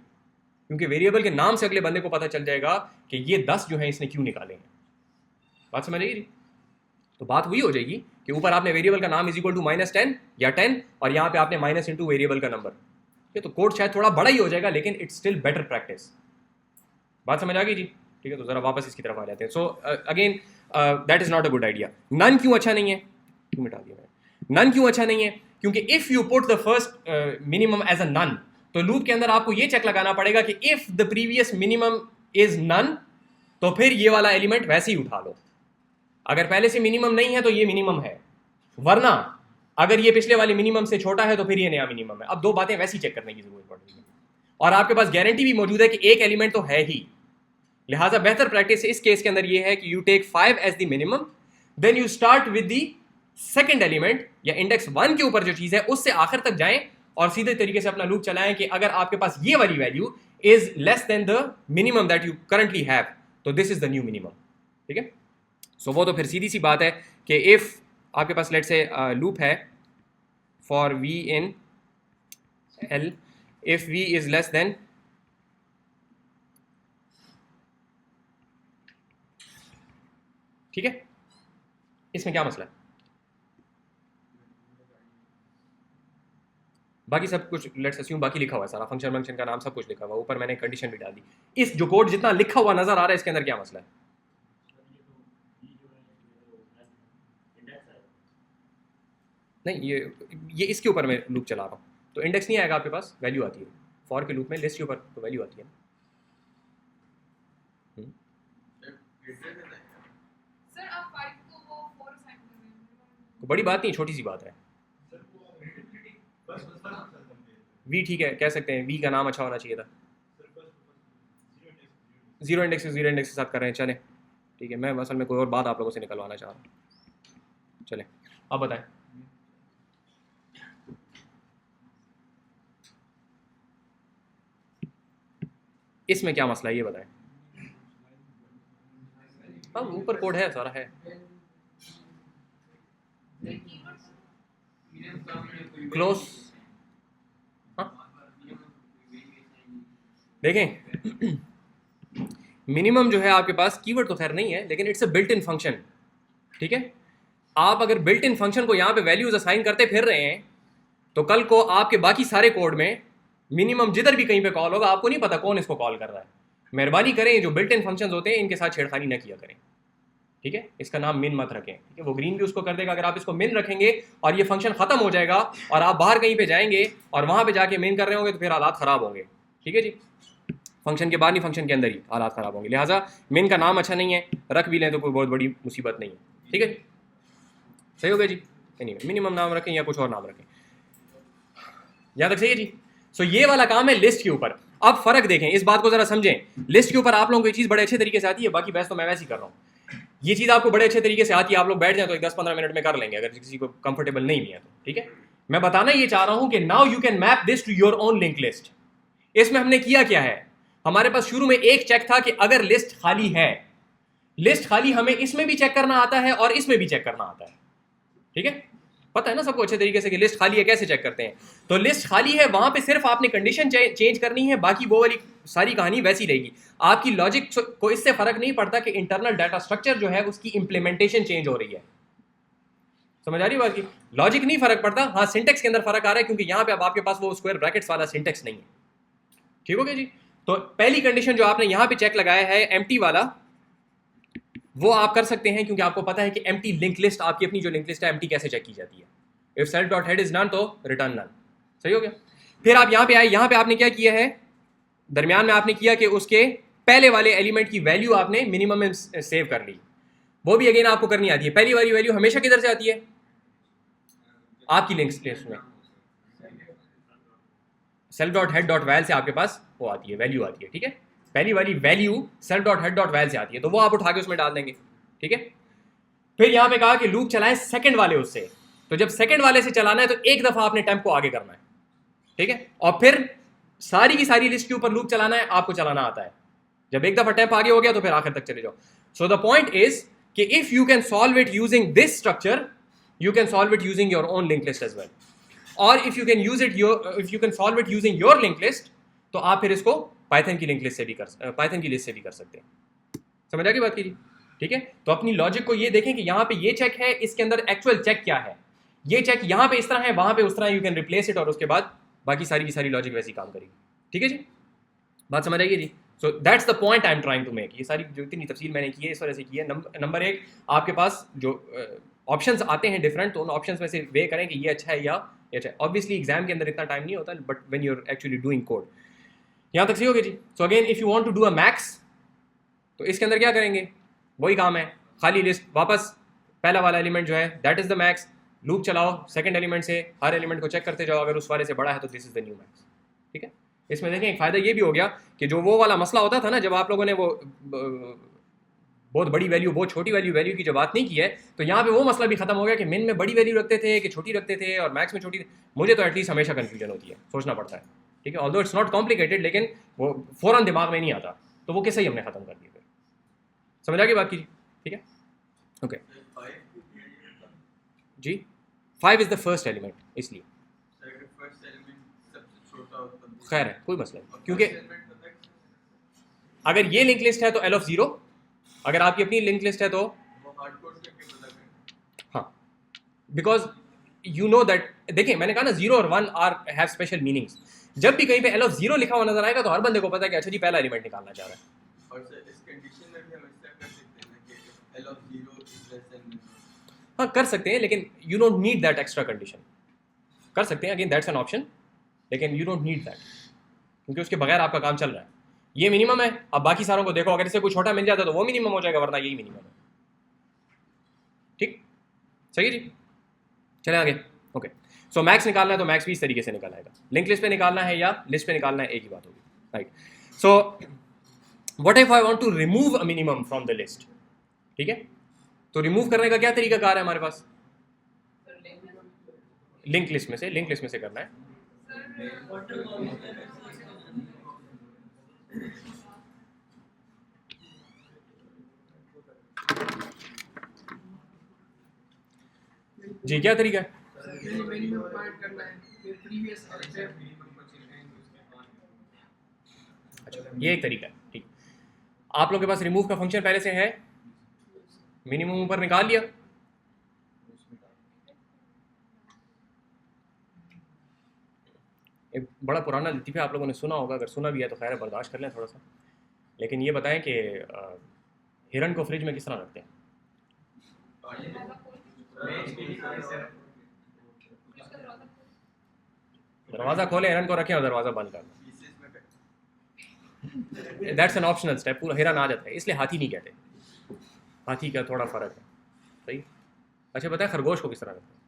क्योंकि वेरिएबल के नाम से अगले बंदे को पता चल जाएगा कि ये 10 जो है इसने क्यों निकाले हैं। बात समझ आएगी? तो बात वही हो जाएगी कि ऊपर आपने वेरिएबल का नाम इज इक्वल टू -10 या 10 और यहाँ पे आपने माइनस इंटू वेरिएबल का नंबर। ठीक है, तो कोड शायद थोड़ा बड़ा ही हो जाएगा लेकिन इट्स स्टिल बेटर प्रैक्टिस। बात समझ आ गई जी? ठीक है, तो जरा वापस इसकी तरफ आ जाते हैं। So again that is not a good idea. None क्यों अच्छा नहीं है? क्यों मिटा दिया मैंने? नन क्यों अच्छा नहीं है? क्योंकि if you put the first minimum as a none, तो लूप के अंदर आपको ये चेक लगाना पड़ेगा कि if the previous minimum is none तो फिर ये वाला एलिमेंट वैसे ही उठा लो। अगर पहले से मिनिमम नहीं है तो ये मिनिमम है, वरना अगर ये पिछले वाले मिनिमम से छोटा है तो फिर ये नया मिनिमम है। अब दो बातें वैसी चेक करने की जरूरत पड़ेगी और आपके पास गारंटी भी मौजूद है कि एक एलिमेंट तो है ही, लिहाजा बेहतर प्रैक्टिस इस केस के अंदर ये है कि you take 5 as the minimum, then you start with the second element या इंडेक्स 1 के ऊपर जो चीज है उससे आखिर तक जाएं और सीधे तरीके से अपना लूप चलाएं कि अगर आपके पास ये वाली value is less than the minimum that you currently have तो this is the new minimum. ठीक है, सो वो तो फिर सीधी सी बात है कि इफ आपके पास लेट से लूप है for v in l, if v is less then, ठीक है, इसमें क्या मसला है? बाकी सब कुछ लेट्स अस्यूम बाकी लिखा हुआ है, सारा फंक्शन का नाम सब कुछ लिखा हुआ है, ऊपर मैंने कंडीशन भी डाल दी। इस जो कोड जितना लिखा हुआ नजर आ रहा है इसके अंदर क्या मसला है? नहीं, ये इसके ऊपर मैं लूप चला रहा हूँ तो इंडेक्स नहीं आएगा आपके पास, वैल्यू आती है फॉर के लूप में, लिस्ट के ऊपर तो वैल्यू आती है। सर आप 5 को वो 4 असाइन कर रहे हैं। तो बड़ी बात नहीं, छोटी सी बात है। वी ठीक है, कह सकते हैं, वी का नाम अच्छा होना चाहिए था। जीरो इंडेक्स के साथ कर रहे हैं, चलें ठीक है। मैं असल में कोई और बात आप लोगों से निकलवाना चाह रहा हूँ। चलें अब बताएं। इसमें क्या मसला है ये बताएं। हाँ ऊपर कोड है, सारा है। क्लोज, देखें मिनिमम जो है आपके पास कीवर्ड तो खैर नहीं है, लेकिन it's a built in function, ठीक है। आप अगर बिल्ट इन फंक्शन को यहाँ पे वैल्यूज असाइन करते फिर रहे हैं तो कल को आपके बाकी सारे कोड में मिनिमम जिधर भी कहीं पे कॉल होगा आपको नहीं पता कौन इसको कॉल कर रहा है। मेहरबानी करें, जो बिल्ट इन फंक्शन होते हैं इनके साथ छेड़खानी न किया करें, ठीक है। इसका नाम मिन मत रखें, ठीक है। वो ग्रीन भी उसको कर देगा अगर आप इसको मिन रखेंगे और ये फंक्शन खत्म हो जाएगा और आप बाहर कहीं पे जाएंगे और वहां पे जाके मिन कर रहे होंगे तो फिर हालात खराब होंगे, ठीक है जी। फंक्शन के बाहर नहीं, फंक्शन के अंदर ही हालात खराब होंगे। लिहाजा मिन का नाम अच्छा नहीं है, रख भी लें तो कोई बहुत बड़ी मुसीबत नहीं है, ठीक है। सही हो गया जी। नहीं, मिनिमम नाम रखें या कुछ और नाम रखें, यहाँ तक सही है जी। सो ये वाला काम है लिस्ट के ऊपर। अब फर्क देखें, इस बात को जरा समझें। लिस्ट के ऊपर आप लोगों को ये चीज़ बड़े अच्छे तरीके से आती है, बाकी बहस तो मैं वैसे ही कर रहा हूँ। ये चीज़ आपको बड़े अच्छे तरीके से आती है, आप लोग बैठ जाए तो 10-15 मिनट में कर लेंगे अगर किसी को कंफर्टेबल नहीं भी है तो, ठीक है। मैं बताना ये चाह रहा हूँ कि now you can map this to your own link list. इसमें हमने किया क्या है, हमारे पास शुरू में एक चेक था कि अगर लिस्ट खाली है, लिस्ट खाली हमें इसमें भी चेक करना आता है और इसमें भी चेक करना आता है, ठीक है। पता है ना सबको अच्छे तरीके से कि लिस्ट खाली है कैसे चेक करते हैं। तो लिस्ट खाली है, वहां पे सिर्फ आपने कंडीशन चेंज करनी है, बाकी वो वाली सारी कहानी वैसी रहेगी। आपकी लॉजिक को इससे फर्क नहीं पड़ता कि इंटरनल डाटा स्ट्रक्चर जो है उसकी इंप्लीमेंटेशन चेंज हो रही है। समझ आ रही बात की, लॉजिक नहीं फर्क पड़ता। हाँ सिंटेक्स के अंदर फर्क आ रहा है क्योंकि यहाँ पे अब आपके पास वो स्क्वायर ब्रैकेट्स वाला सिंटेक्स नहीं है, ठीक हो गया जी। तो पहली कंडीशन जो आपने यहाँ पे चेक लगाया है एम्प्टी वाला, वो आप कर सकते हैं क्योंकि आपको पता है कि एम्प्टी लिंक लिस्ट, आपकी अपनी जो लिंक लिस्ट है एम्प्टी कैसे चेक की जाती है। If self dot head is none तो रिटर्न नन, सही हो गया। फिर आप यहाँ पे आए, यहाँ पे आपने क्या किया है, दरमियान में आपने किया कि उसके पहले वाले एलिमेंट की वैल्यू आपने मिनिमम में सेव कर ली। वो भी अगेन आपको करनी आती है। पहली वाली वैल्यू हमेशा किधर से आती है, आपकी लिंक लिस्ट में self dot head dot val से आपके पास वो आती है, वैल्यू आती है, ठीक है। पहली वाली value self dot head dot val से आती है, तो वो आप उठा के उसमें डाल देंगे, ठीक है। फिर यहाँ पे कहा कि लूप चलाएं सेकंड वाले उससे, तो जब सेकंड वाले से चलाना है तो एक दफा आपने टेम्प को आगे करना है, ठीक है। और फिर सारी की सारी लिस्ट के ऊपर लूप चलाना है, आपको चलाना आता है। जब एक दफा टेम्प आगे हो गया तो फिर आखिर तक चले जाओ। सो द पॉइंट इज कि if you can solve it using this structure, you can solve it using your own linked list as well, or if you can use it if you can solve it using your linked list, तो आप फिर इसको Python की link list से भी Python की list से भी कर सकते हैं। समझ आ गई बात की, ठीक है। तो अपनी लॉजिक को ये देखें कि यहाँ पे ये चेक है, इसके अंदर एक्चुअल चेक क्या है, ये चेक यहाँ पे इस तरह है, वहां पे उस तरह, यू कैन रिप्लेस इट और उसके बाद बाकी सारी की सारी लॉजिक वैसी काम करेगी, ठीक है जी। बात समझ आएगी जी। So that's the point I am trying to make. ये सारी जो इतनी तफसील मैंने की है इस वजह से की है। नंबर एक, आपके पास जो ऑप्शंस आते हैं डिफरेंट, तो उन ऑप्शंस में से वे करें कि ये अच्छा है या ये अच्छा है। ऑब्वियसली एग्जाम के अंदर इतना टाइम नहीं होता, but when you are actually doing code, यहाँ तक सही हो गया जी। So again if you want to do a max, तो इसके अंदर क्या करेंगे, वही काम है, खाली लिस्ट, वापस पहला वाला एलिमेंट जो है that is the max, loop चलाओ सेकंड एलिमेंट से, हर एलिमेंट को चेक करते जाओ, अगर उस वाले से बड़ा है तो this is the new max, ठीक है। इसमें देखें एक फ़ायदा ये भी हो गया कि जो वो वाला मसला होता था ना, जब आप लोगों ने वो बहुत बड़ी वैल्यू बहुत छोटी वैल्यू की जो बात नहीं की है, तो यहाँ पे वो मसला भी खत्म हो गया कि मिन में बड़ी वैल्यू रखते थे कि छोटी रखते थे और मैक्स में छोटी। मुझे तो एटलीस्ट हमेशा कन्फ्यूजन होती है, सोचना पड़ता है, ठीक है। ऑल्दो इट्स नॉट कॉम्प्लिकेटेड, लेकिन वो फ़ौरन दिमाग में नहीं आता, तो वो कैसे ही हमने ख़त्म कर दिया। फिर समझ आ गई बात की, ठीक है, ओके जी। 5 इज़ द फर्स्ट एलिमेंट, इसलिए खैर है, कोई मसला नहीं, क्योंकि अगर ये लिंक लिस्ट है तो L of 0, अगर आपकी अपनी लिंक लिस्ट है तो हाँ, बिकॉज यू नो दैट, देखिए मैंने कहा ना 0 और 1 आर हैव स्पेशल मीनिंग्स। जब भी कहीं पे L of 0 लिखा हुआ नजर आएगा तो हर बंदे को पता है कि अच्छा जी पहला एलिमेंट निकालना चाह रहा है। और सर इस कंडीशन में भी हम ऐसा कर सकते हैं कि L of 0 is less than, हाँ कर सकते हैं, लेकिन you don't need that extra condition. कर सकते हैं, अगेन दैट्स एन ऑप्शन, लेकिन यू डोंट नीड दैट क्योंकि उसके बगैर आपका काम चल रहा है। ये मिनिमम है, अब बाकी सारों को देखो, अगर इससे कुछ छोटा मिल जाता तो वो मिनिमम हो जाएगा, वरना यही मिनिमम है, ठीक, सही है जी। चले आगे, ओके। सो मैक्स निकालना है तो मैक्स भी इस तरीके से निकल आएगा। लिंक लिस्ट पे निकालना है या लिस्ट पे निकालना है, एक ही बात होगी, right. So what if I want to remove a minimum from the list, ठीक है, तो रिमूव करने का क्या तरीका कार है हमारे पास? लिंक लिस्ट में से करना है। जी क्या तरीका है? अच्छा, ये एक तरीका है, ठीक। आप लोगों के पास रिमूव का फंक्शन पहले से है, मिनिमम ऊपर निकाल लिया, एक बड़ा पुराना लतीफ़ा आप लोगों ने सुना होगा, अगर सुना भी है तो खैर बर्दाश्त कर लें थोड़ा सा। लेकिन ये बताएं कि हिरन को फ्रिज में किस तरह रखते हैं? दरवाज़ा खोलें, हिरन को रखें और दरवाज़ा बंद कर दें। दैट्स एन ऑप्शनल स्टेप, पूरा हिरन आ जाता है, इसलिए हाथी नहीं कहते, हाथी का थोड़ा फ़र्क है, सही। अच्छा बताएं खरगोश को किस तरह रखते हैं?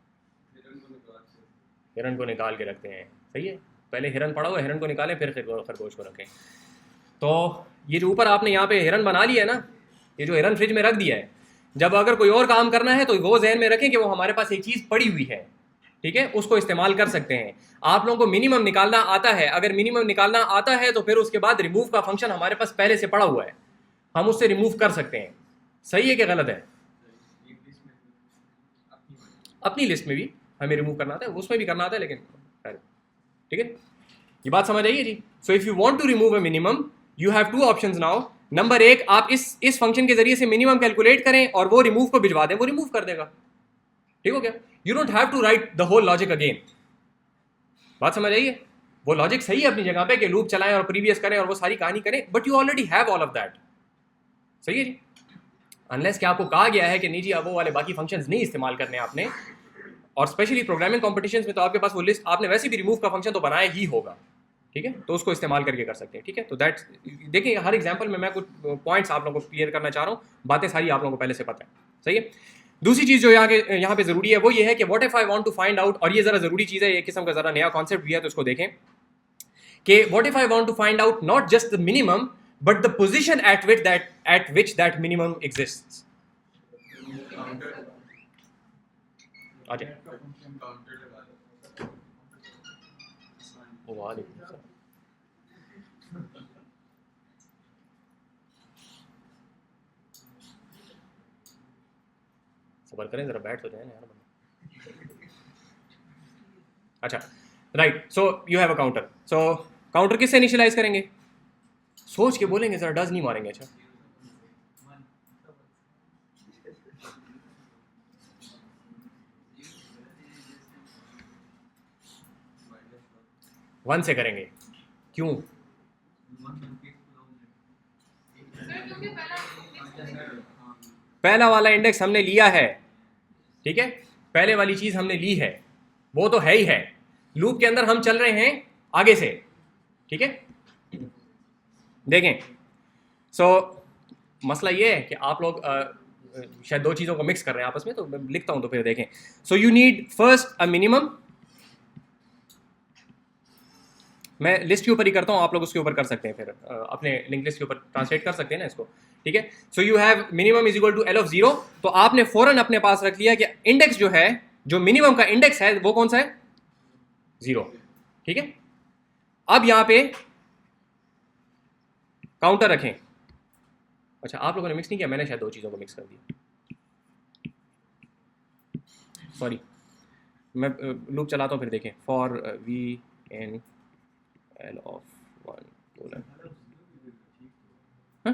हिरन को निकाल के रखते हैं, सही है। पहले हिरन पड़ा हुआ, हिरन को निकालें, फिर खरगोश को रखें। तो ये जो ऊपर आपने यहाँ पे हिरन बना लिया है ना, ये जो हिरन फ्रिज में रख दिया है, जब अगर कोई और काम करना है तो वो जहन में रखें कि वो हमारे पास एक चीज़ पड़ी हुई है, ठीक है, उसको इस्तेमाल कर सकते हैं। आप लोगों को मिनिमम निकालना आता है, अगर मिनिमम निकालना आता है तो फिर उसके बाद रिमूव का फंक्शन हमारे पास पहले से पड़ा हुआ है, हम उससे रिमूव कर सकते हैं। सही है कि गलत है? अपनी लिस्ट में भी हमें रिमूव करना आता है, उसमें भी करना आता है, लेकिन ठीक है, ये बात समझ आइए जी। So if you want to remove a minimum, you have two options now. Number एक, आप इस फंक्शन के जरिए से मिनिमम कैलकुलेट करें और वो रिमूव को भिजवा दें, वो रिमूव कर देगा, ठीक हो गया। You don't have to write the whole logic again. बात समझ आइए, वो लॉजिक सही है अपनी जगह पे कि लूप चलाएं और प्रीवियस करें और वो सारी कहानी करें, but you already have all of that, सही है जी। अनलेस कि आपको कहा गया है कि नहीं जी अब वो वाले बाकी फंक्शंस नहीं इस्तेमाल करने आपने, और स्पेशली प्रोग्रामिंग कॉम्पिटिशन्स में तो आपके पास वो लिस्ट आपने वैसे भी रिमूव का फंक्शन तो बनाया ही होगा, ठीक है, तो उसको इस्तेमाल करके कर सकते हैं, ठीक है। तो दैट्स, देखिए हर एग्जांपल में मैं कुछ पॉइंट्स आप लोगों को क्लियर करना चाह रहा हूँ, बातें सारी आप लोगों को पहले से पता है, सही है। दूसरी चीज़ जो यहाँ पे ज़रूरी है वो ये है कि what if I want to find out, और ये ज़रा ज़रूरी चीज़ है, ये किस्म का ज़रा नया कॉन्सेप्ट भी है, तो इसको देखें कि what if I want to find out not just the minimum but the position at which that minimum exists. आ जाए, वालेकुम सलाम। सबर करें जरा, बैठ तो जाए ना यार बंदा। अच्छा right, so you have a counter, so counter किससे इनिशियलाइज करेंगे? सोच के बोलेंगे जरा, डज नहीं मारेंगे। अच्छा वन से करेंगे, क्यों? पहला वाला इंडेक्स हमने लिया है, ठीक है, पहले वाली चीज हमने ली है, वो तो है ही है। लूप के अंदर हम चल रहे हैं आगे से, ठीक है। देखें, सो मसला ये है कि आप लोग शायद दो चीज़ों को मिक्स कर रहे हैं आपस में, तो मैं लिखता हूं तो फिर देखें। सो you need first a minimum, मैं लिस्ट के ऊपर ही करता हूं, आप लोग उसके ऊपर कर सकते हैं, फिर अपने लिंक लिस्ट के ऊपर ट्रांसलेट कर सकते हैं ना इसको, ठीक है। So you have minimum is equal to L of 0, तो आपने फौरन अपने पास रख लिया कि इंडेक्स जो है, जो मिनिमम का इंडेक्स है वो कौन सा है? 0, ठीक है। अब यहां पे काउंटर रखें। अच्छा आप लोगों ने मिक्स नहीं किया, मैंने शायद दो चीज़ों को मिक्स कर दिया, सॉरी। मैं लूप चलाता हूँ, फिर देखें। For v in L of 1 colon, हाँ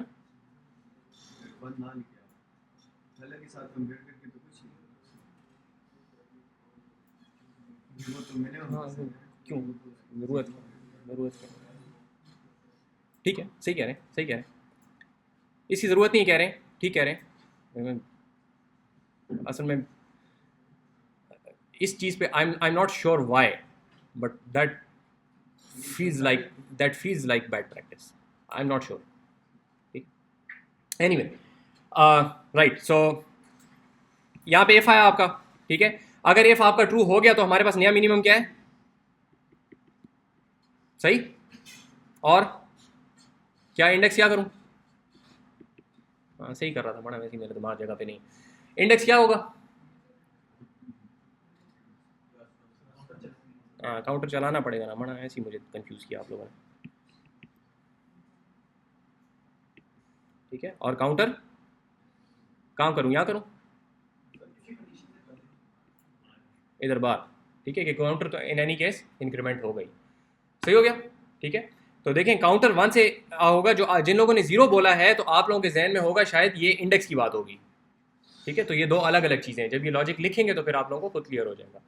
क्यों ज़रूरत ठीक है, सही कह रहे हैं, सही कह रहे हैं, इसकी ज़रूरत नहीं कह रहे हैं, ठीक कह रहे हैं। असल में इस चीज़ पे I am not sure why, but that feels like bad practice. I'm not sure. Okay. Anyway, right. So यहाँ पे f आया आपका, ठीक है। अगर इफ आपका ट्रू हो गया तो हमारे पास नया मिनिमम क्या है? सही। और क्या इंडेक्स क्या करूं? हाँ सही कर रहा था, बड़ा वैसे मेरे दिमाग जगह पे नहीं। इंडेक्स क्या होगा? हाँ काउंटर चलाना पड़ेगा ना, बड़ा ऐसे ही मुझे कंफ्यूज किया आप लोगों ने। ठीक है, और काउंटर काम करूं या करूं इधर बार। ठीक है कि काउंटर तो इन एनी केस इंक्रीमेंट हो गई। सही हो गया। ठीक है, तो देखें काउंटर 1 से होगा। जो जिन लोगों ने 0 बोला है तो आप लोगों के जहन में होगा शायद ये इंडेक्स की बात होगी। ठीक है, तो ये दो अलग अलग चीज़ें हैं। जब ये लॉजिक लिखेंगे तो फिर आप लोगों को खुद क्लियर हो जाएगा।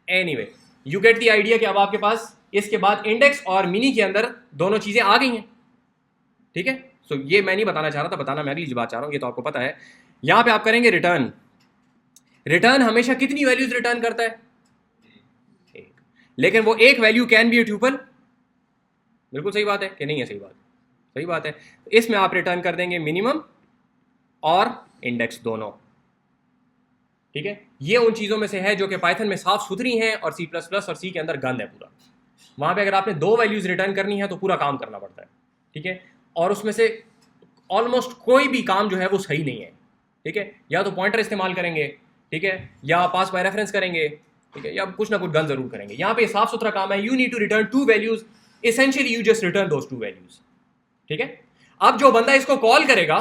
Anyway you get the idea कि अब आपके पास इसके बाद इंडेक्स और मिनी के अंदर दोनों चीज़ें आ गई हैं। ठीक है, सो ये मैं नहीं बताना चाह रहा था, बताना मैं अगली बात चाह रहा हूँ, ये तो आपको पता है। यहाँ पे आप करेंगे रिटर्न। रिटर्न हमेशा कितनी वैल्यूज रिटर्न करता है? एक। लेकिन वो एक value can be A tuple. बिल्कुल सही बात है कि नहीं है? सही बात, सही बात है। इसमें आप रिटर्न कर देंगे मिनिमम और इंडेक्स दोनों। ठीक है, ये उन चीज़ों में से है जो कि पाइथन में साफ सुथरी हैं और C++ और C के अंदर गंद है पूरा। वहाँ पे अगर आपने दो वैल्यूज रिटर्न करनी है तो पूरा काम करना पड़ता है। ठीक है, और उसमें से ऑलमोस्ट कोई भी काम जो है वो सही नहीं है। ठीक है, या तो पॉइंटर इस्तेमाल करेंगे, ठीक है, या पास बाय रेफरेंस करेंगे, ठीक है, या कुछ ना कुछ गन जरूर करेंगे। यहाँ पे साफ सुथरा काम है। You need to return two values, essentially you just return those two values. ठीक है, अब जो बंदा इसको कॉल करेगा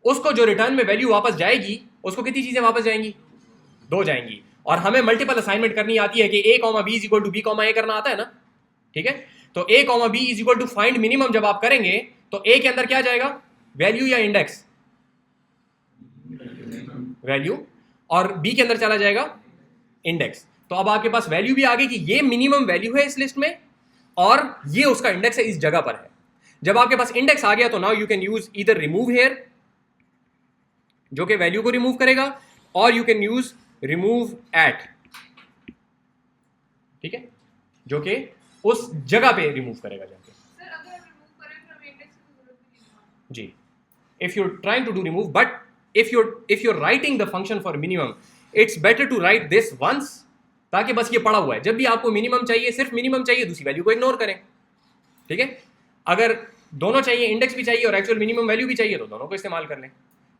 उसको जो रिटर्न में वैल्यू वापस जाएगी उसको कितनी चीजें वापस जाएंगी? दो जाएंगी। और हमें मल्टीपल असाइनमेंट करनी आती है कि a, b is equal to b, a करना आता है ना। ठीक है, तो a, b is equal to find minimum जब आप करेंगे तो a के अंदर क्या जाएगा? वैल्यू या इंडेक्स? वैल्यू। और b के अंदर चला जाएगा इंडेक्स। तो अब आपके पास वैल्यू भी आ गई कि ये मिनिमम वैल्यू है इस लिस्ट में और ये उसका इंडेक्स है इस जगह पर है। जब आपके पास इंडेक्स आ गया तो now you can use either remove here जो कि वैल्यू को रिमूव करेगा, और you can use remove at. ठीक है, जो कि उस जगह पे रिमूव करेगा जाके। सर अगर रिमूव करें फिर हमें इंडेक्स की जरूरत भी नहीं है। जी, if you trying to do remove, but if you're writing the function for minimum, it's better to write this once, ताकि बस ये पड़ा हुआ है। जब भी आपको मिनिमम चाहिए, सिर्फ मिनिमम चाहिए, दूसरी वैल्यू को इग्नोर करें। ठीक है, अगर दोनों चाहिए, इंडेक्स भी चाहिए और एक्चुअल मिनिमम वैल्यू भी चाहिए, तो दोनों को इस्तेमाल कर लें।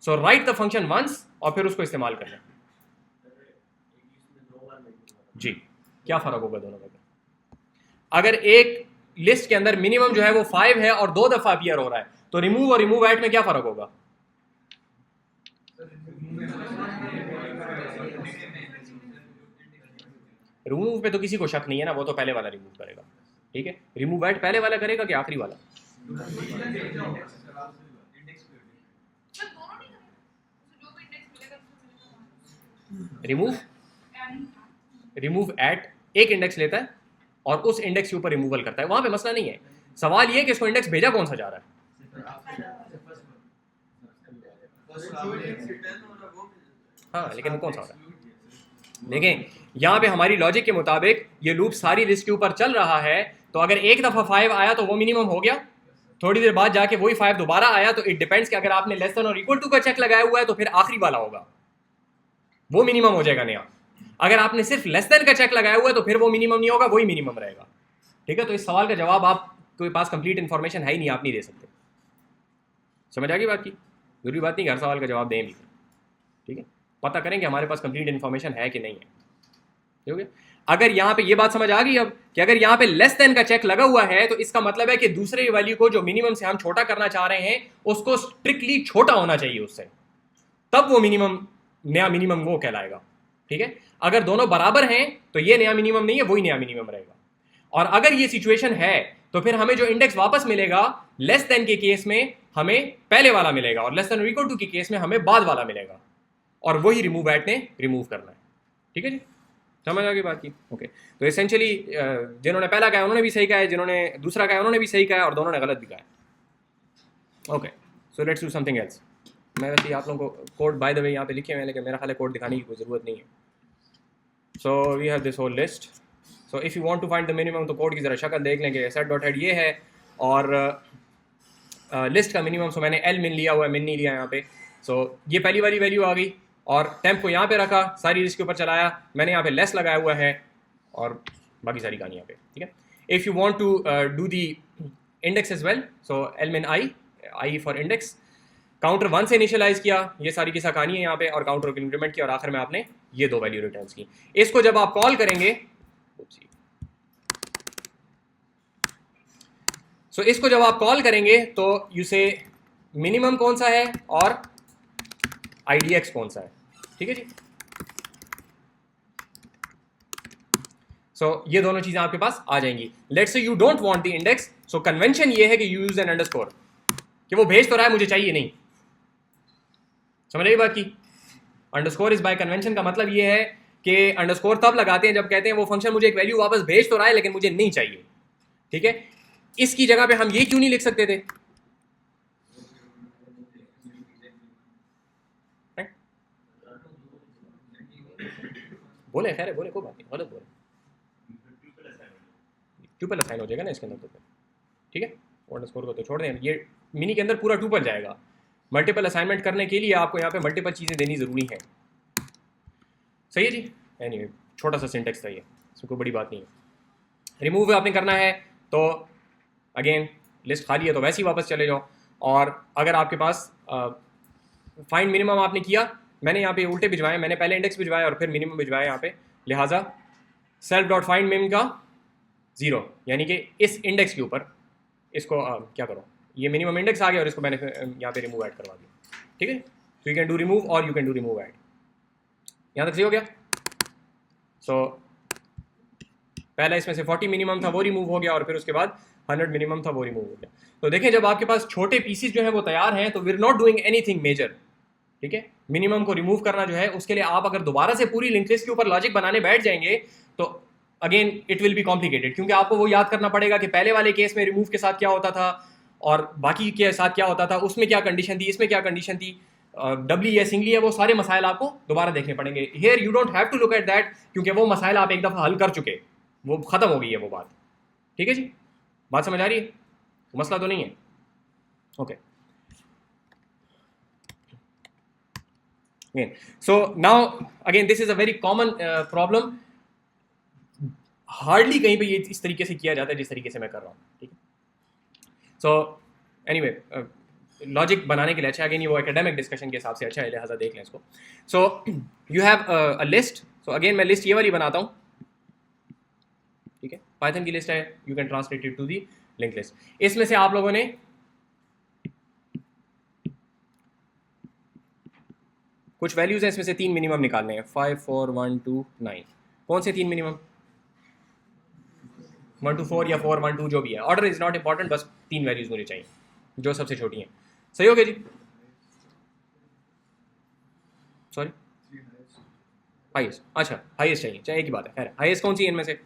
सो राइट द फंक्शन वंस और फिर उसको इस्तेमाल कर लें। जी, क्या फर्क होगा दोनों में? अगर एक लिस्ट के अंदर मिनिमम जो है वो 5 है और 2 दफा अपीयर हो रहा है, तो रिमूव और रिमूव एट में क्या फर्क होगा? रिमूव पे तो किसी को शक नहीं है ना, वो तो पहले वाला रिमूव करेगा। ठीक है, रिमूव एट पहले वाला करेगा कि आखिरी वाला? सर दोनों नहीं करेंगे, जो भी इंडेक्स मिलेगा उसको मिलेगा। रिमूव एट एक इंडेक्स लेता है और उस इंडेक्स के ऊपर रिमूवल करता है, वहां पे मसला नहीं है। सवाल ये कि इसको इंडेक्स भेजा कौन सा जा रहा है। हाँ, लेकिन वो कौन सा हो रहा है? देखें, यहाँ पे हमारी लॉजिक के मुताबिक ये लूप सारी लिस्ट के ऊपर चल रहा है, तो अगर एक दफ़ा 5 आया तो वो मिनिमम हो गया, थोड़ी देर बाद जाके वही 5 दोबारा आया, तो इट डिपेंड्स कि अगर आपने लेस देन और इक्वल टू का चेक लगाया हुआ है तो फिर आखिरी वाला होगा, वो मिनिमम हो जाएगा नया। अगर आपने सिर्फ लेस देन का चेक लगाया हुआ है तो फिर वो मिनिमम नहीं होगा, वही मिनिमम रहेगा। ठीक है, तो इस सवाल का जवाब आपके पास कंप्लीट इन्फॉर्मेशन है ही नहीं, आप नहीं दे सकते। समझ आ गई बात की? जरूरी बात नहीं हर सवाल का जवाब दें भी। ठीक है, पता करें कि हमारे पास कंप्लीट इन्फॉर्मेशन है कि नहीं है। ठीक है, अगर यहाँ पे ये बात समझ आ गई अब कि अगर यहाँ पे लेस देन का चेक लगा हुआ है तो इसका मतलब है कि दूसरे वैल्यू को जो मिनिमम से हम छोटा करना चाह रहे हैं उसको स्ट्रिक्टली छोटा होना चाहिए उससे, तब वो मिनिमम नया मिनिमम वो कहलाएगा। ठीक है, अगर दोनों बराबर हैं तो ये नया मिनिमम नहीं है, वही नया मिनिमम रहेगा। और अगर ये सिचुएशन है तो फिर हमें जो इंडेक्स वापस मिलेगा लेस देन के केस में हमें पहले वाला मिलेगा और लेस देन और इक्वल टू के केस में हमें बाद वाला मिलेगा, और वही रिमूव एट ने रिमूव करना है। ठीक है जी, समझ आ गई बात की? ओके, तो एसेंशियली जिन्होंने पहला कहा उन्होंने भी सही कहा है, जिन्होंने दूसरा कहा उन्होंने भी सही कहा है, और दोनों ने गलत भी कहा है। Okay, so let's do something else. मैं वैसे आप लोगों को कोड बाय द वे यहाँ पे लिखे हुए हैं, लेकिन मेरा ख्याल है कोड दिखाने की कोई ज़रूरत नहीं है। So we have this whole list. So if you want to find the minimum तो कोड की ज़रा शक्ल देख लेंगे। सेट डॉट हेड ये है और लिस्ट का मिनिमम, सो मैंने एल मिन लिया हुआ है, मिन नहीं लिया यहाँ पे। सो ये पहली वाली वैल्यू आ गई और टेम्प को यहाँ पे रखा, सारी लिस्ट के ऊपर चलाया, मैंने यहाँ पे लेस लगाया हुआ है और बाकी सारी कहानी यहाँ पे, ठीक है। If you want to do the index as well, so element i for index, counter 1 से इनिशियलाइज किया, ये सारी की कहानी है यहाँ पे, और काउंटर को इंक्रीमेंट किया और आखिर में आपने ये 2 वैल्यू रिटर्न की। इसको जब आप कॉल करेंगे, सो इसको जब आप कॉल करेंगे तो यू से मिनिमम कौन सा है और IDX कौन सा है, ठीक है जी। सो ये दोनों चीजें आपके पास आ जाएंगी। Let's say you don't want the index, so convention ये है कि यू यूज एन अंडरस्कोर, कि वो भेज तो रहा है मुझे चाहिए नहीं, समझ रही बात की। अंडरस्कोर इज बाय कन्वेंशन का मतलब ये है कि अंडरस्कोर तब लगाते हैं जब कहते हैं वो फंक्शन मुझे एक वैल्यू वापस भेज तो रहा है लेकिन मुझे नहीं चाहिए, ठीक है। इसकी जगह पे हम ये क्यों नहीं लिख सकते थे? बोले, खैर है, बोले, कोई बात नहीं, गलत बोले, ट्यूपल असाइन हो जाएगा ना इसके अंदर तो, ठीक है। अंडरस्कोर को तो छोड़ दें, ये मिनी के अंदर पूरा ट्यूपल जाएगा। मल्टीपल असाइनमेंट करने के लिए आपको यहाँ पे मल्टीपल चीज़ें देनी ज़रूरी है, सही है जी। एनीवे, छोटा सा सिंटेक्स था ये, इसमें कोई बड़ी बात नहीं है। रिमूव आपने करना है तो अगेन लिस्ट खाली है तो वैसे ही वापस चले जाओ, और अगर आपके पास फाइंड मिनिमम आपने किया, मैंने यहाँ पे उल्टे भिजवाए, मैंने पहले इंडेक्स भिजवाया और फिर मिनिमम भिजवाया यहाँ पे, लिहाजा सेल्फ डॉट फाइंड मिम का 0, यानी कि इस इंडेक्स के ऊपर इसको क्या करो, ये मिनिमम इंडेक्स आ गया और इसको मैंने यहाँ पे रिमूव ऐड करवा दिया, ठीक है। तो यू कैन डू रिमूव और you can do remove add, यहाँ तक सही हो गया। सो पहला इसमें से 40 मिनिमम था वो रिमूव हो गया और फिर उसके बाद 100 मिनिमम था वो रिमूव हो गया। तो देखें जब आपके पास छोटे पीसीस जो है वो तैयार हैं तो we are not doing anything major, ठीक है। मिनिमम को रिमूव करना जो है उसके लिए आप अगर दोबारा से पूरी लिंक लिस्ट के ऊपर लॉजिक बनाने बैठ जाएंगे तो again it will be complicated, क्योंकि आपको वो याद करना पड़ेगा कि पहले वाले केस में रिमूव के साथ क्या होता था और बाकी के साथ क्या होता था, उसमें क्या कंडीशन थी, इसमें क्या कंडीशन थी, डबली है सिंगली है, वो सारे मसाइल आपको दोबारा देखने पड़ेंगे। Here you don't have to look at that, क्योंकि वो मसाइल आप एक दफ़ा हल कर चुके, वो ख़त्म हो गई है वो बात, ठीक है जी। बात समझ आ रही है? मसला तो नहीं है, okay. So now again this is a very common problem, hardly कहीं पे ये इस तरीके से किया जाता है जिस तरीके से मैं कर रहा हूँ, ठीक है। सो एनीवे, लॉजिक बनाने के लिए अच्छा, अगेन ये वो एकेडमिक डिस्कशन के हिसाब से अच्छा है, लिहाजा देख लें इसको। सो you have a list, so again मैं लिस्ट ये वाली बनाता हूँ, ठीक है। पाइथन की लिस्ट है, you can translate it to the link list. इसमें से आप लोगों ने कुछ वैल्यूज हैं, इसमें से 3 मिनिमम निकालने हैं, 5 4 1 2 9। कौन से 3 मिनिमम? 1 2 4 या 4 1 2 जो भी है, ऑर्डर इज नॉट इंपॉर्टेंट, बस 3 वैल्यूज मुझे चाहिए जो सबसे छोटी हैं। सही हो गया जी? सॉरी, हाईएस्ट, अच्छा हाईएस्ट चाहिए, चाहे एक ही बात है, खैर हाईएस्ट कौन सी है इनमें से?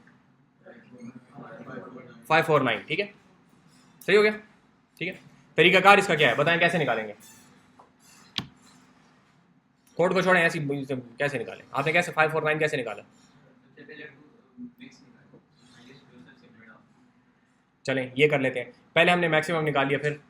5 4 9, ठीक है, सही हो गया, ठीक है। तरीकाकार इसका क्या है बताएं, कैसे निकालेंगे? कोड को छोड़ें, ऐसी कैसे निकालें? आपने कैसे 5 4 9 कैसे निकाला? चलें ये कर लेते हैं, पहले हमने मैक्सिमम निकाल लिया, फिर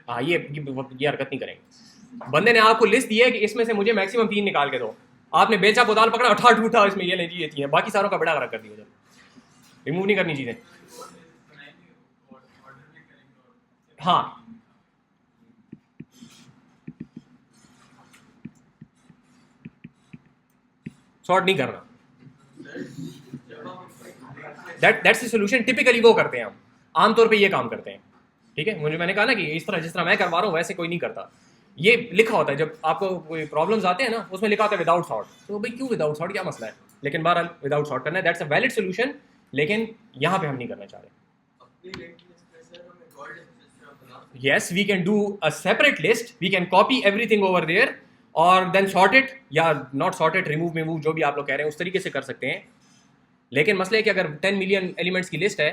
हाँ ये हरकत नहीं करेंगे। बंदे ने आपको लिस्ट दी है कि इसमें से मुझे मैक्सिमम 3 निकाल के दो, आपने बेचा कोदाल पकड़ा, अठा टूटा, इसमें ये ले जी, बाकी सारों का बड़ा कर दिया, जब रिमूव नहीं करनी चीज़ें। हाँ सॉर्ट नहीं करना, दैट्स द सॉल्यूशन। टिपिकली वो करते हैं हम, आमतौर पे ये काम करते हैं, ठीक है। मुझे मैंने कहा ना कि इस तरह जिस तरह मैं करवा रहा हूँ वैसे कोई नहीं करता। ये लिखा होता है जब आपको कोई प्रॉब्लम्स आते हैं ना, उसमें लिखा होता है विदाउट सॉर्ट, तो भाई क्यों विदाउट सॉर्ट, क्या मसला है? लेकिन बहरहाल विदाउट सॉर्ट करना है, दैट्स अ वैलिड सोल्यूशन, लेकिन यहाँ पे हम नहीं करना चाह रहे। Yes, we can do a separate list, we can copy everything over there और then sort it, या not sort it, remove जो भी आप लोग कह रहे हैं उस तरीके से कर सकते हैं। लेकिन मसला है कि अगर 10 मिलियन एलिमेंट्स की लिस्ट है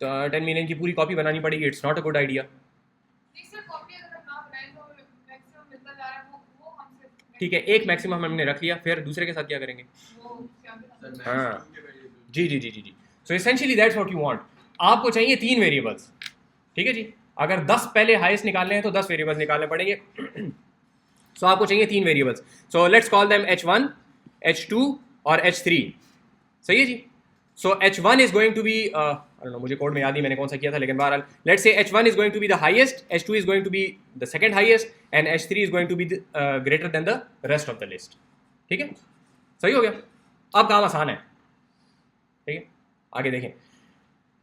तो 10 मिलियन की पूरी कॉपी बनानी पड़ेगी, it's not a good idea. ठीक है, एक मैक्सिमम हमने रख लिया, फिर दूसरे के साथ क्या करेंगे? हाँ जी जी जी जी जी। So essentially that's what you want. आपको चाहिए 3 वेरिएबल्स, ठीक है जी। अगर 10 पहले हाईएस्ट निकालने हैं तो 10 वेरिएबल्स निकालने पड़ेंगे। सो आपको चाहिए 3 variables, so let's call them H1, H2 और H3। सही है जी। So H1 is going to be, मुझे कोड में याद नहीं मैंने कौन सा किया था, लेकिन बहरहाल let's say H1 is going to be the highest, H2 is going to be the second highest and H3 is going to be greater than the rest of the list. ठीक है, सही हो गया। अब काम आसान है, ठीक है। आगे देखें,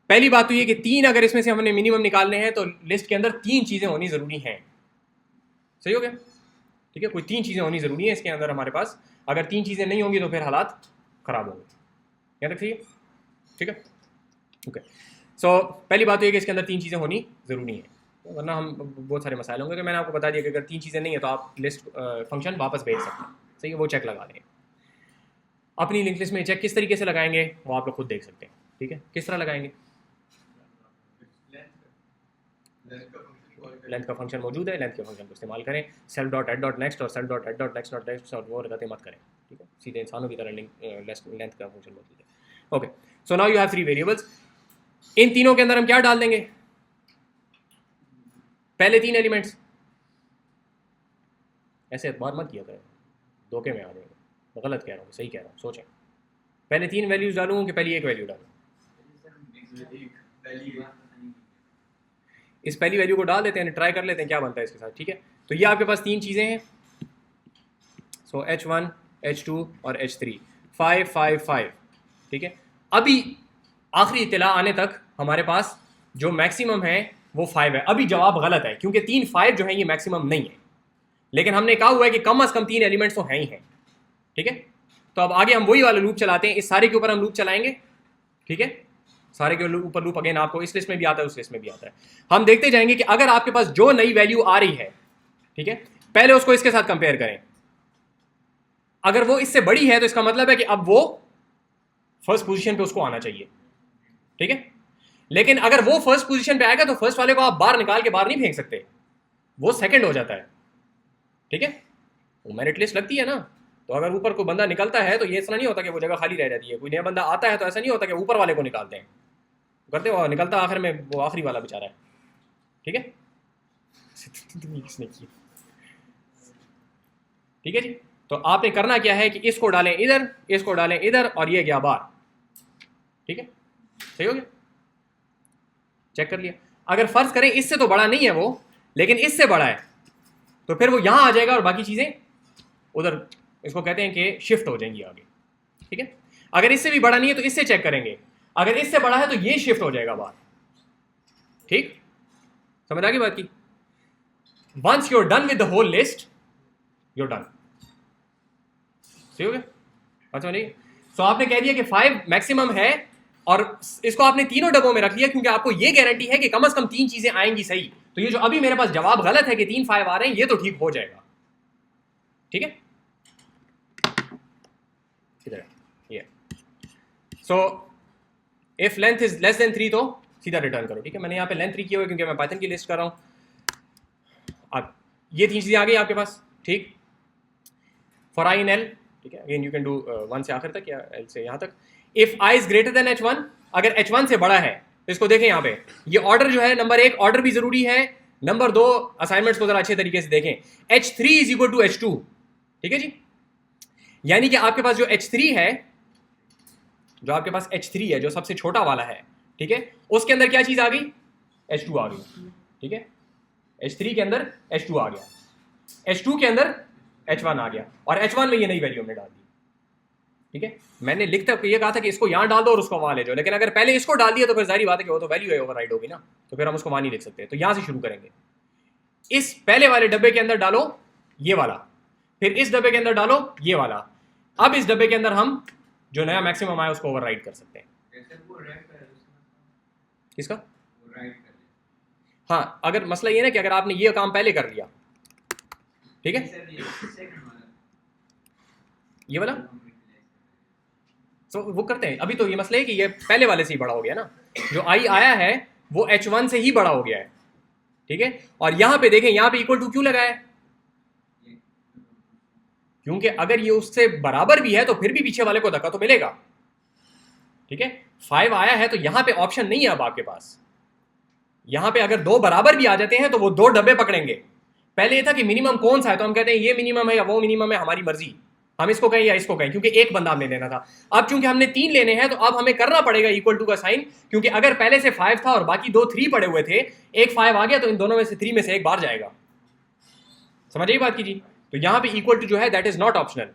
पहली बात तो ये कि 3 अगर इसमें से हमने मिनिमम निकालने हैं तो लिस्ट के अंदर 3 चीज़ें होनी ज़रूरी हैं। सही हो गया, ठीक है। कोई 3 चीज़ें होनी ज़रूरी हैं इसके अंदर हमारे पास। अगर 3 चीज़ें नहीं होंगी तो फिर हालात ख़राब होंगे। याद रखिए, ठीक है, ओके। सो पहली बात तो ये कि इसके अंदर 3 चीज़ें होनी ज़रूरी हैं, वरना हम बहुत सारे मसाइल होंगे। तो मैंने आपको बता दिया कि अगर 3 चीज़ें नहीं है तो आप लिस्ट फंक्शन वापस भेज सकते हैं। सही है, वो चेक लगा दें। अपनी लिंक लिस्ट में चेक किस तरीके से लगाएंगे वो आप लोग खुद देख सकते हैं, ठीक है। किस तरह लगाएंगे? लेंथ का फंक्शन मौजूद है, लेंथ के फंक्शन को इस्तेमाल करें। Self dot add dot next और self dot add dot next dot next और वो हरकतें मत करें, ठीक है। सीधे इंसानों की तरह लेंथ का फंक्शन मौजूद है। Okay, so now you have 3 variables. इन तीनों के अंदर हम क्या डाल देंगे? पहले 3 एलिमेंट्स। ऐसे एतबार मत किया करें, धोखे में आ जाएंगे। मैं गलत कह रहा हूँ, सही कह रहा हूँ, सोचें। पहले 3 वैल्यूज डालूँ कि पहली एक वैल्यू डालूँ? इस पहली वैल्यू को डाल देते हैं, ट्राई कर लेते हैं क्या बनता है इसके साथ, ठीक है। तो ये आपके पास 3 चीज़ें हैं। सो H1, H2 और H3, 5 5 5, ठीक है। अभी आखिरी इत्तला आने तक हमारे पास जो मैक्सिमम है वो 5 है। अभी जवाब गलत है क्योंकि 3 5 जो है ये मैक्सिमम नहीं है, लेकिन हमने कहा हुआ है कि कम अज़ कम 3 एलिमेंट्स तो हैं ही हैं, ठीक है। तो अब आगे हम वही वाला लूप चलाते हैं। इस सारे के ऊपर हम लूप चलाएंगे, ठीक है। सारे के ऊपर लूप अगेन आपको इस लिस्ट में भी आता है, उस लिस्ट में भी आता है। हम देखते जाएंगे कि अगर आपके पास जो नई वैल्यू आ रही है, ठीक है, पहले उसको इसके साथ कंपेयर करें। अगर वो इससे बड़ी है तो इसका मतलब है कि अब वो फर्स्ट पोजीशन पे उसको आना चाहिए, ठीक है। लेकिन अगर वो फर्स्ट पोजीशन पे आएगा तो फर्स्ट वाले को आप बाहर निकाल के बाहर नहीं फेंक सकते, वो सेकंड हो जाता है, ठीक है। वो मेरिट लिस्ट लगती है ना, तो अगर ऊपर कोई बंदा निकलता है तो ये ऐसा नहीं होता कि वो जगह खाली रह जाती है। कोई नया बंदा आता है तो ऐसा नहीं होता कि ऊपर वाले को निकालते हैं, करते हो निकलता आखिर में वो आखिरी वाला बेचारा है, ठीक है। ठीक है जी। तो आपने करना क्या है कि इसको डालें इधर, इसको डालें इधर और ये गया बाहर, ठीक है। सही हो गया, चेक कर लिया। अगर फर्ज करें इससे तो बड़ा नहीं है वो, लेकिन इससे बड़ा है, तो फिर वो यहां आ जाएगा और बाकी चीजें उधर, इसको कहते हैं कि शिफ्ट हो जाएंगी आगे, ठीक है। अगर इससे भी बड़ा नहीं है तो इससे चेक करेंगे, अगर इससे बड़ा है तो ये शिफ्ट हो जाएगा बाहर, ठीक। समझ आ गई बात की? Once you are done with the whole list, you are done. सही हो गया, अच्छा नहीं। सो आपने कह दिया कि 5 मैक्सिमम है और इसको आपने तीनों डब्बों में रख लिया क्योंकि आपको ये गारंटी है कि कम से कम 3 चीजें आएंगी सही। तो ये जो अभी मेरे पास जवाब गलत है कि 3 5 आ रहे हैं, ये तो ठीक हो जाएगा, ठीक है। इधर ये, so if length is less then 3 तो सीधा रिटर्न करो, ठीक है। मैंने यहाँ पे लेंथ 3 किया हुआ क्योंकि मैं पाइथन की लिस्ट कर रहा हूँ। अब ये 3 चीजें आ गई आपके पास, ठीक। फॉर आई इन एल, ठीक है, अगेन यू कैन डू 1 से आखिर तक या एल से यहाँ तक। If I is greater than H1, अगर H1 से बड़ा है तो इसको देखें यहाँ पे, ये ऑर्डर जो है, नंबर 1 ऑर्डर भी जरूरी है, नंबर 2 असाइनमेंट्स को जरा अच्छे तरीके से देखें। H3 is equal to H2, ठीक है जी। यानी कि आपके पास जो H3 है, जो आपके पास H3 है, जो सबसे छोटा वाला है, ठीक है, उसके अंदर क्या चीज आ गई? H2 आ गई, ठीक है। H3 के अंदर H2 आ गया, H2 के अंदर H1 आ गया और H1 में ये नई वैल्यू हमने डाल दी, ठीक है। मैंने लिखता ये कहा था कि इसको यहां डाल दो और उसको वहां ले जाओ, लेकिन अगर पहले इसको डाल दिया तो फिर जाहिर बात है कि वो तो वैल्यू है ओवरराइड होगी ना, तो फिर हम उसको वहां नहीं लिख सकते। तो यहां से शुरू करेंगे, इस पहले वाले डब्बे के अंदर डालो ये वाला, फिर इस डब्बे के अंदर डालो ये वाला। अब इस डब्बे के अंदर हम जो नया मैक्सिमम आया उसको ओवरराइड कर सकते हैं। किसका? हाँ, अगर मसला ये ना कि अगर आपने ये काम पहले कर लिया, ठीक है, ये वाला तो वो करते हैं। अभी तो ये मसला है कि ये पहले वाले से ही बड़ा हो गया ना, जो आई आया है वो H1 से ही बड़ा हो गया है, ठीक है। और यहां पे देखें, यहां पे इक्वल टू क्यों लगा है? क्योंकि अगर ये उससे बराबर भी है तो फिर भी पीछे वाले को धक्का तो मिलेगा, ठीक है। 5 आया है तो यहां पे ऑप्शन नहीं है अब आपके पास, यहाँ पे अगर दो बराबर भी आ जाते हैं तो वो दो डब्बे पकड़ेंगे। पहले ये था कि मिनिमम कौन सा है, तो हम कहते हैं ये मिनिमम है या वो मिनिमम है, हमारी मर्जी, हम इसको कहें या इसको कहें, क्योंकि एक बंदा हमने लेना था। अब चूंकि हमने 3 लेने हैं तो अब हमें करना पड़ेगा इक्वल टू का साइन, क्योंकि अगर पहले से 5 था और बाकी 2 3 पड़े हुए थे, एक 5 आ गया तो इन दोनों में से 3 में से एक बाहर जाएगा। समझ रही बात की जी? तो यहाँ पे इक्वल टू जो है दैट इज नॉट ऑप्शनल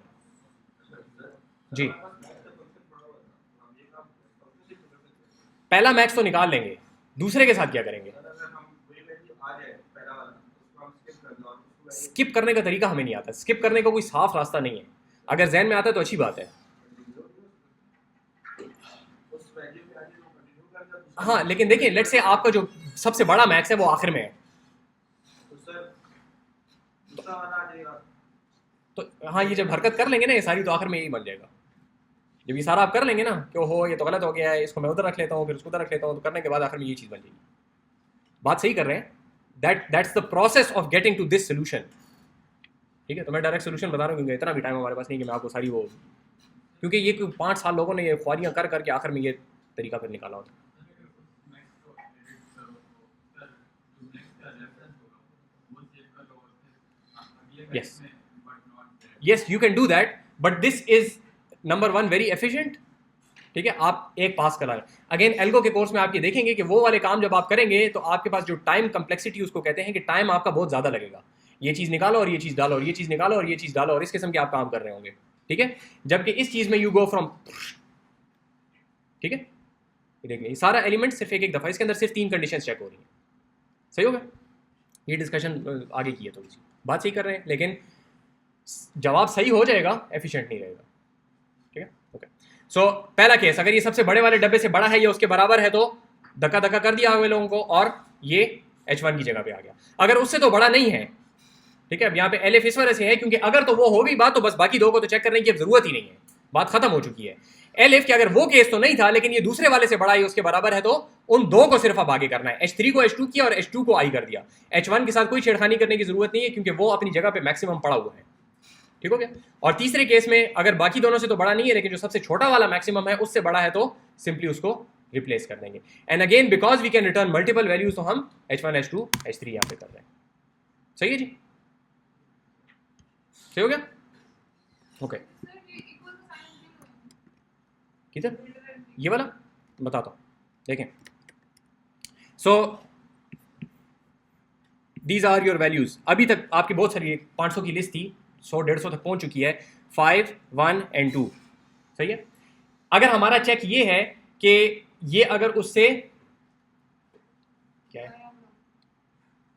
जी। पहला मैक्स तो निकाल लेंगे, दूसरे के साथ क्या करेंगे? स्किप करने का तरीका हमें नहीं आता, स्किप करने का कोई साफ रास्ता नहीं है। अगर जहन में आता है तो अच्छी बात है। हाँ लेकिन देखिए, लेट्स से आपका जो सबसे बड़ा मैक्स है वो आखिर में है, तो हाँ ये जब हरकत कर लेंगे ना ये सारी, तो आखिर में यही बन जाएगा। जब ये सारा आप कर लेंगे ना कि हो ये तो गलत हो गया है, इसको मैं उधर रख लेता हूँ, फिर उसको उधर रख लेता हूँ, तो करने के बाद आखिर में ये चीज़ बन जाएगी। बात सही कर रहे हैं? That's the process of getting to this solution. ठीक है, तो मैं डायरेक्ट सोल्यूशन बता रहा हूँ क्योंकि इतना भी टाइम हमारे पास नहीं कि मैं आपको सारी वो, क्योंकि ये 5 साल लोगों ने ये ख्वारियाँ कर करके आखिर में ये तरीका फिर निकाला होता। Yes yes you can do that, but this is number 1 very efficient. ठीक है, आप एक पास कराएं। अगेन एल्गो के कोर्स में आप ये देखेंगे कि वो वाले काम जब आप करेंगे तो आपके पास जो टाइम कम्प्लेक्सिटी उसको कहते हैं कि टाइम आपका बहुत ज़्यादा लगेगा। ये चीज़ निकालो और ये चीज़ डालो और ये चीज़ निकालो और ये चीज़ डालो, और इस किस्म के आप काम कर रहे होंगे। ठीक है, जबकि इस चीज़ में यू गो फ्रॉम, ठीक है, ये देख लें सारा एलिमेंट सिर्फ एक दफ़ा, इसके अंदर सिर्फ 3 कंडीशन चेक हो रही हैं। सही हो गया? ये डिस्कशन आगे की है, थोड़ी सी बात सही कर रहे हैं, लेकिन जवाब सही हो जाएगा, एफिशिएंट नहीं रहेगा। ठीक है, ओके। सो पहला केस, अगर ये सबसे बड़े वाले डब्बे से बड़ा है या उसके बराबर है तो धक्का धक्का कर दिया हुए लोगों को और ये H1 की जगह पे आ गया। अगर उससे तो बड़ा नहीं है, ठीक है, अब यहाँ पे LF इस वजह से है क्योंकि अगर तो वो हो गई बात तो बस बाकी दो को तो चेक करने की अब जरूरत ही नहीं है, बात खत्म हो चुकी है। LF के अगर वो केस तो नहीं था लेकिन ये दूसरे वाले से बड़ा है उसके बराबर है, तो उन दो को सिर्फ अब आगे करना है। H3 को H2 किया और H2 को I कर दिया। H1 के साथ कोई छेड़खानी करने की जरूरत नहीं है क्योंकि वो अपनी जगह पे मैक्सिमम पड़ा हुआ है। ठीक हो गया? और तीसरे केस में अगर बाकी दोनों से तो बड़ा नहीं है लेकिन जो सबसे छोटा वाला मैक्सिमम है उससे बड़ा है, तो सिंपली उसको रिप्लेस कर देंगे। And again because we can return multiple values, तो हम H1 H2 H3 यहाँ पे कर रहे हैं। सही है जी? सही हो गया? ओके। किधर ये वाला बताता हूँ, देखें। So these are your values. अभी तक आपकी बहुत सारी 500 की लिस्ट थी, 100-150 तक पहुंच चुकी है, 5, 1 and 2। सही है? अगर हमारा चेक ये है कि ये अगर उससे क्या है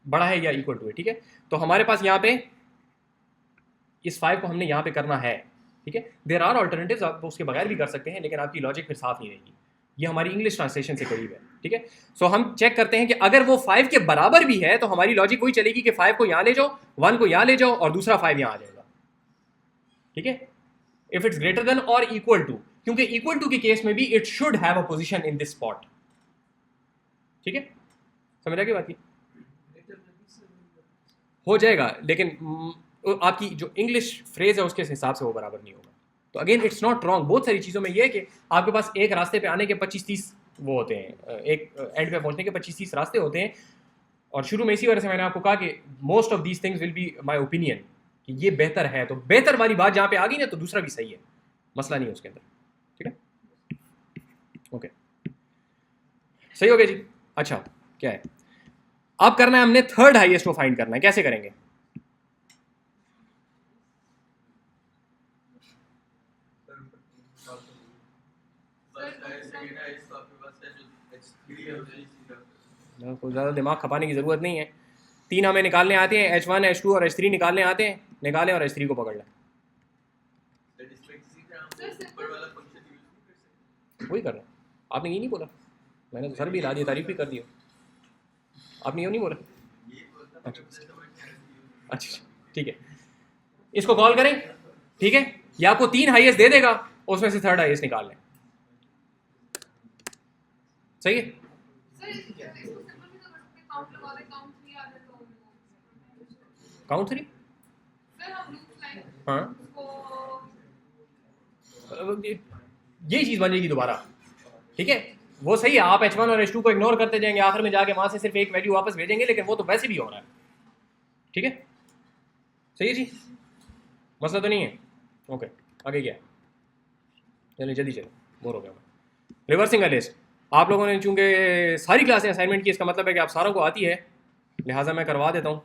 बड़ा है या इक्वल टू है, ठीक है, तो हमारे पास यहाँ पे इस 5 को हमने यहाँ पे करना है। ठीक है, देयर आर ऑल्टरनेटिव्स, आप उसके बगैर भी कर सकते हैं लेकिन आपकी लॉजिक फिर साफ नहीं रहेगी। ये हमारी इंग्लिश ट्रांसलेशन से करीब है। ठीक है, सो हम चेक करते हैं कि अगर वो 5 के बराबर भी है तो हमारी लॉजिक वही चलेगी कि 5 को यहाँ ले जाओ, 1 को यहाँ ले जाओ और दूसरा 5 यहाँ आ जाएगा। ठीक है, इफ इट्स ग्रेटर देन और इक्वल टू, क्योंकि इक्वल टू के केस में भी it should have a position in this spot. ठीक है, समझ आ गई बात की? हो जाएगा लेकिन आपकी जो इंग्लिश फ्रेज है उसके हिसाब से वो बराबर नहीं होगा। तो अगेन इट्स नॉट रॉन्ग। बहुत सारी चीज़ों में ये है कि आपके पास एक रास्ते पे आने के 25-30 वो होते हैं, एक एंड पे पहुंचने के 25-30 रास्ते होते हैं, और शुरू में इसी वजह से मैंने आपको कहा कि most of these things will be my opinion कि ये बेहतर है, तो बेहतर वाली बात जहाँ पे आ गई ना तो दूसरा भी सही है, मसला नहीं है उसके अंदर। ठीक है, ओके, सही हो गया जी। अच्छा क्या है अब करना है हमने, थर्ड हाईएस्ट को फाइंड करना है। कैसे करेंगे? कोई ज़्यादा दिमाग खपाने की ज़रूरत नहीं है। 3 हमें निकालने आते हैं, H1 H2 और H3 निकालने आते हैं, निकालें और H3 को पकड़ लें। वही कर रहा हूँ। आपने ये नहीं बोला? मैंने तो सर भी ला दिया, तारीफ भी कर दी। आपने ये नहीं बोला? अच्छा ठीक है, इसको कॉल करें। ठीक है, ये आपको 3 हाईएस्ट दे देगा, उसमें से थर्ड हाईएस्ट निकाल लें। सही है? काउंट 3? हाँ, यही चीज बन जाएगी दोबारा। ठीक है, वो सही है, आप H1 और H2 को इग्नोर करते जाएंगे, आखिर में जाके वहाँ से सिर्फ एक वैल्यू वापस भेजेंगे, लेकिन वो तो वैसे भी हो रहा है। ठीक है, सही है जी, मसला तो नहीं है। ओके, आगे क्या, चलिए जल्दी चलिए, बोर हो गया मैं। रिवर्सिंग अ लिस्ट, आप लोगों ने चूंकि सारी क्लासें असाइनमेंट की, इसका मतलब है कि आप सारों को आती है, लिहाजा मैं करवा देता हूँ।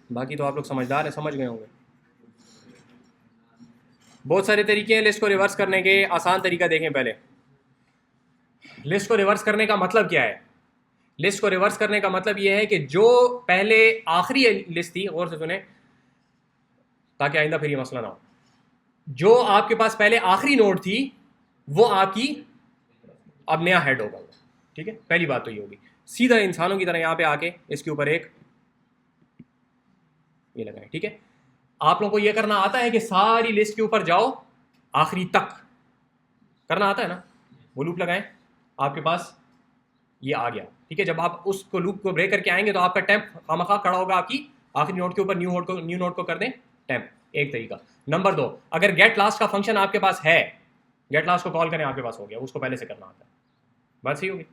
बाकी तो आप लोग समझदार हैं, समझ गए होंगे। बहुत सारे तरीके हैं लिस्ट को रिवर्स करने के। आसान तरीका देखें पहले। लिस्ट को रिवर्स करने का मतलब क्या है? लिस्ट को रिवर्स करने का मतलब यह है कि जो पहले आखिरी लिस्ट थी, गौर से सुने ताकि आइंदा फिर ये मसला ना हो, जो आपके पास पहले आखिरी नोड थी वो आपकी अब नया हेड होगा। ठीक है, पहली बात तो ये होगी। सीधा इंसानों की तरह यहां पे आके इसके ऊपर एक ये लगाएं। ठीक है, आप लोगों को ये करना आता है कि सारी लिस्ट के ऊपर जाओ, आखिरी तक करना आता है ना, वो लूप लगाएं, आपके पास ये आ गया। ठीक है, जब आप उसको लूप को ब्रेक करके आएंगे तो आपका टेम्प खामखा खड़ा होगा आपकी आखिरी नोड के ऊपर, न्यू नोड को कर दें टेम्प, एक तरीका। नंबर 2, अगर गेट लास्ट का फंक्शन आपके पास है, गेट लास्ट को कॉल करें, आपके पास हो गया, उसको पहले से करना आता है। बात सही होगी।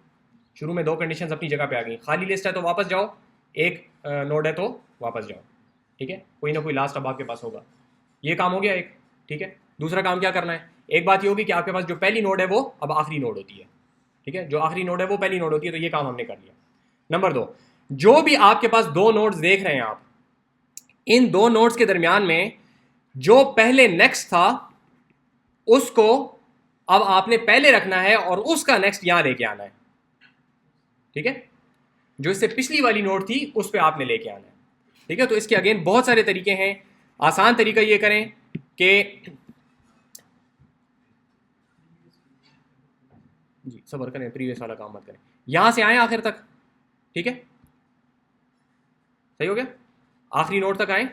शुरू में 2 कंडीशंस अपनी जगह पे आ गई, खाली लिस्ट है तो वापस जाओ, एक नोड है तो वापस जाओ। ठीक है, कोई ना कोई लास्ट अब आपके पास होगा, ये काम हो गया एक। ठीक है, दूसरा काम क्या करना है? एक बात ये होगी कि आपके पास जो पहली नोड है वो अब आखिरी नोड होती है। ठीक है, जो आखिरी नोड है वो पहली नोड होती है, तो ये काम हमने कर लिया। नंबर 2, जो भी आपके पास 2 नोड्स देख रहे हैं आप, इन 2 नोड्स के दरमियान में जो पहले नेक्स्ट था उसको अब आपने पहले रखना है और उसका नेक्स्ट यहां लेके आना है। ठीक है, जो इससे पिछली वाली नोड थी उस पर आपने लेके आना है। ठीक है, तो इसके अगेन बहुत सारे तरीके हैं। आसान तरीका ये करें कि जी सबर करें, प्रीवियस वाला काम मत करें, यहां से आए आखिर तक। ठीक है, सही हो गया, आखिरी नोड तक आए।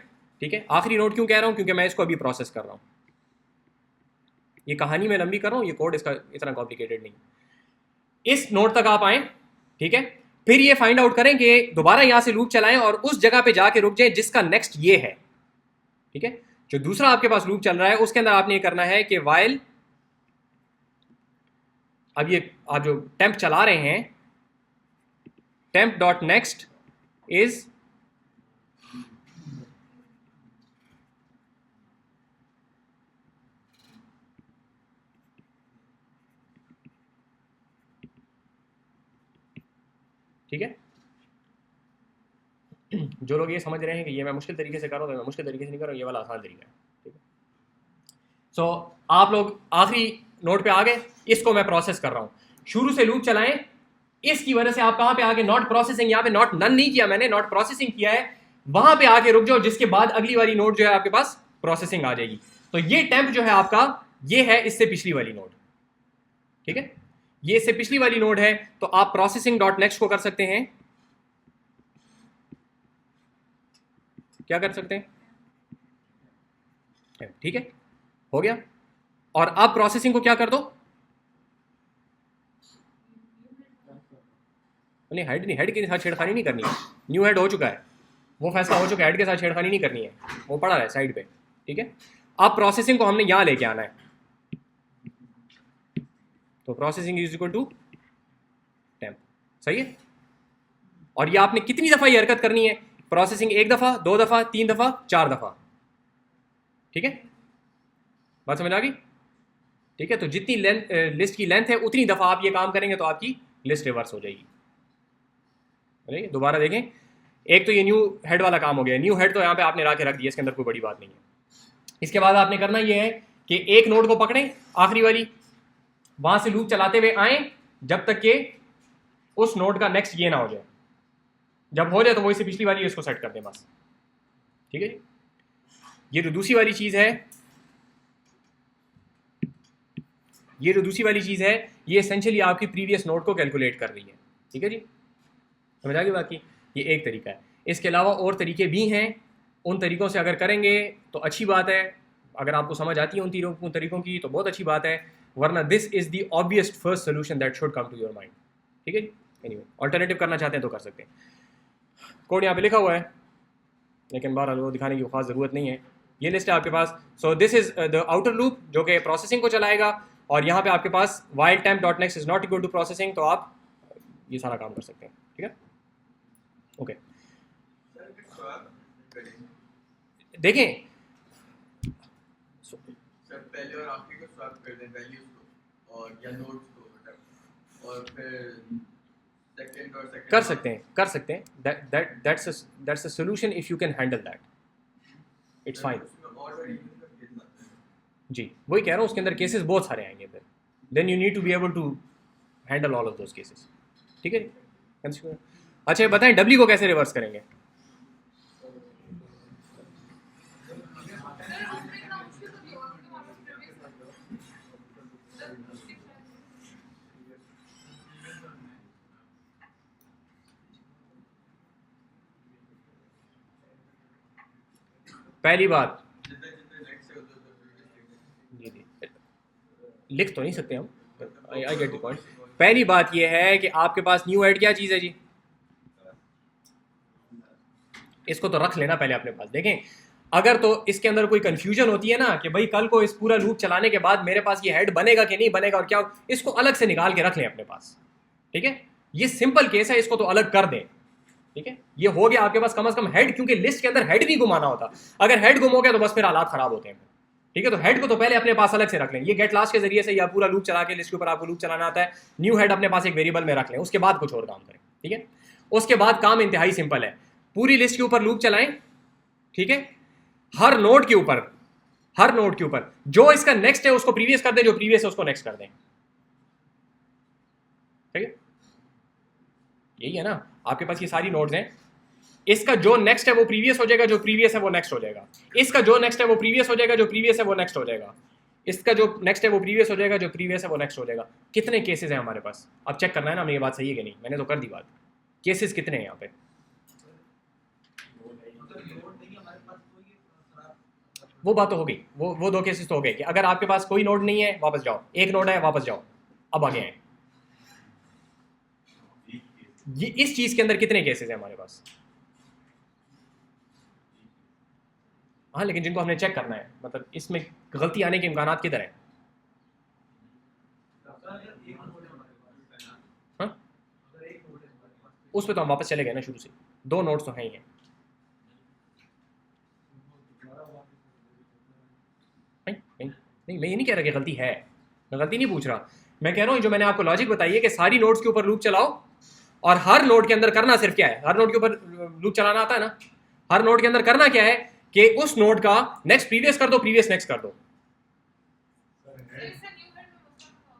ठीक है, आखिरी नोड क्यों कह रहा हूं? क्योंकि मैं इसको अभी प्रोसेस कर रहा हूं, ये कहानी में लंबी कर रहा हूं, ये कोड इसका इतना कॉम्प्लिकेटेड नहीं। इस नोड तक आप आए, ठीक है, फिर ये फाइंड आउट करें कि दोबारा यहां से लूप चलाएं और उस जगह पे जाके रुक जाएं जिसका नेक्स्ट ये है। ठीक है, जो दूसरा आपके पास लूप चल रहा है उसके अंदर आपने ये करना है कि वाइल, अब ये आप जो टेम्प चला रहे हैं, टेम्प डॉट नेक्स्ट इज ठीक है, जो लोग ये समझ रहे हैं कि ये मैं मुश्किल तरीके से कर रहा हूँ, तो मैं मुश्किल तरीके से नहीं कर रहा हूँ, ये वाला आसान तरीका है। ठीक है, सो आप लोग आखिरी नोड पे आ गए, इसको मैं प्रोसेस कर रहा हूँ, शुरू से लूप चलाएं। इसकी वजह से आप कहां पे आगे, नॉट प्रोसेसिंग, यहां पे नॉट नन नहीं किया मैंने, नॉट प्रोसेसिंग किया है, वहां पे आके रुक जाओ, जिसके बाद अगली वाली नोड जो है आपके पास प्रोसेसिंग आ जाएगी। तो ये टेम्प जो है आपका, ये है इससे पिछली वाली नोड। ठीक है, ये इससे पिछली वाली नोड है, तो आप प्रोसेसिंग डॉट नेक्स्ट को कर सकते हैं, क्या कर सकते हैं? ठीक है, हो गया। और अब प्रोसेसिंग को क्या कर दो, नहीं हेड नहीं, हेड के साथ छेड़खानी नहीं करनी है, न्यू हेड हो चुका है, वो फैसला हो चुका है, हेड के साथ छेड़खानी नहीं करनी है, वो पड़ा है साइड पे। ठीक है, अब प्रोसेसिंग को हमने यहां लेके आना है, तो processing is equal to temp. सही है, और ये आपने कितनी दफा ये हरकत करनी है? प्रोसेसिंग 1 दफा, 2 दफा, 3 दफा, 4 दफा। ठीक है, बात समझ आ गई? ठीक है, तो जितनी लेंथ लिस्ट की लेंथ है उतनी दफा आप ये काम करेंगे तो आपकी लिस्ट रिवर्स हो जाएगी। दोबारा देखें, एक तो ये न्यू हेड वाला काम हो गया, न्यू हेड तो यहाँ पे आपने ला के रख दिया, इसके अंदर कोई बड़ी बात नहीं है। इसके बाद आपने करना ये है कि एक नोड को पकड़ें, आखिरी वाली, वहां से लूप चलाते हुए आए जब तक कि उस नोड का नेक्स्ट ये ना हो जाए, जब हो जाए तो वो इससे पिछली वाली इसको सेट कर दें बस। ठीक है, ये जो दूसरी वाली चीज है, ये जो दूसरी वाली चीज है, ये एसेंशियली आपकी प्रीवियस नोड को कैलकुलेट कर रही है। ठीक है जी, समझ आ गई बात की? ये एक तरीका है, इसके अलावा और तरीके भी हैं, उन तरीकों से अगर करेंगे तो अच्छी बात है, अगर आपको समझ आती है उन तरीकों की तो बहुत अच्छी बात है, वरना this is the obvious first solution that should come to your mind. ठीक है जी, एनीवे ऑल्टरनेटिव करना चाहते हैं तो कर सकते हैं। कोड यहाँ पे लिखा हुआ है, लेकिन बहरहाल वो दिखाने की खास ज़रूरत नहीं है, ये लिस्ट है आपके पास. So this is the outer loop जो कि प्रोसेसिंग को चलाएगा, और यहाँ पे आपके पास while temp.next is not equal to processing, तो आप ये सारा काम कर सकते हैं. ठीक है, ओके. सर स्वैप करेंगे देखें सर, पहले और आखिरी को स्वैप कर दें वैल्यूज को और या नोड्स को whatever, और फिर सेकंड और सेकंड कर सकते हैं. That's a solution if you can handle that, it's fine. और वेरिएशन का केस आता है. जी वही कह रहा हूँ, उसके अंदर केसेस बहुत सारे आएंगे फिर. Then you need to be able to handle all of those cases. ठीक है जी. अच्छा ये बताएं डब्ल्यू को कैसे रिवर्स करेंगे. सर उसमें इतना मुश्किल तो नहीं होगा क्योंकि वहाँ पर previous पहली बात, जितने जितने नेक्स्ट है उधर उधर जी जी लिख तो नहीं सकते हम, आई गेट द पॉइंट. पहली बात ये है कि आपके पास न्यू ऐड क्या चीज़ है जी, इसको तो रख लेना पहले अपने पास. देखें अगर तो इसके अंदर कोई कंफ्यूजन होती है ना कि भाई कल को इस पूरा लूप चलाने के बाद मेरे पास ये हेड बनेगा कि नहीं बनेगा और क्या, इसको अलग से निकाल के रख लें अपने पास. ठीक है, ये सिंपल केस है, इसको तो अलग कर दें. ठीक है, ये हो गया आपके पास कम से कम हेड, क्योंकि लिस्ट के अंदर हेड नहीं घुमाना होता. अगर हेड गुम हो गया तो बस फिर हालात खराब होते हैं. ठीक है, तो हेड को तो पहले अपने पास अलग से रख लें. ये गेट लास्ट के जरिए से या पूरा लूप चला के लिस्ट के ऊपर आपको लूप चलाना आता है, न्यू हेड अपने पास एक वेरिएबल में रख लें, उसके बाद कुछ और काम करें. ठीक है, उसके बाद काम इंतहाई सिंपल है. पूरी लिस्ट के ऊपर लूप चलाएं. ठीक है, हर नोड के ऊपर जो इसका नेक्स्ट है उसको प्रीवियस कर दें, जो प्रीवियस है उसको नेक्स्ट कर दें. ठीक है, यही है ना. आपके पास ये सारी नोड्स हैं, इसका जो नेक्स्ट है वो प्रीवियस हो जाएगा, जो प्रीवियस है वो नेक्स्ट हो जाएगा. इसका जो नेक्स्ट है वो प्रीवियस हो जाएगा, जो प्रीवियस है वो नेक्स्ट हो जाएगा. इसका जो नेक्स्ट है वो प्रीवियस हो जाएगा, जो प्रीवियस है वो नेक्स्ट हो जाएगा. कितने केसेस हैं हमारे पास, अब चेक करना है ना हमें ये बात सही है कि नहीं. मैंने तो कर दी बात, केसेस कितने हैं यहाँ पे. वो बात तो हो गई, वो दो केसेस तो हो गए कि अगर आपके पास कोई नोड नहीं है वापस जाओ, एक नोड है वापस जाओ. अब आगे आए, ये इस चीज के अंदर कितने केसेस हैं हमारे पास. हाँ लेकिन जिनको हमने चेक करना है, मतलब इसमें गलती आने के इम्कानात किधर हैं. हाँ? उस पे तो हम वापस चले गए ना शुरू से, दो नोट्स तो हैं ही हैं. नहीं मैं ये नहीं कह रहा कि गलती है, मैं गलती नहीं पूछ रहा. मैं कह रहा हूँ जो मैंने आपको लॉजिक बताई है कि सारी नोड्स के ऊपर लूप चलाओ, और हर नोड के अंदर करना सिर्फ क्या है, हर नोड के ऊपर लूप चलाना आता है ना, हर नोड के अंदर करना क्या है कि उस नोड का नेक्स्ट प्रीवियस कर दो, प्रीवियस नेक्स्ट कर दो. सर इसका न्यू हेड में उसका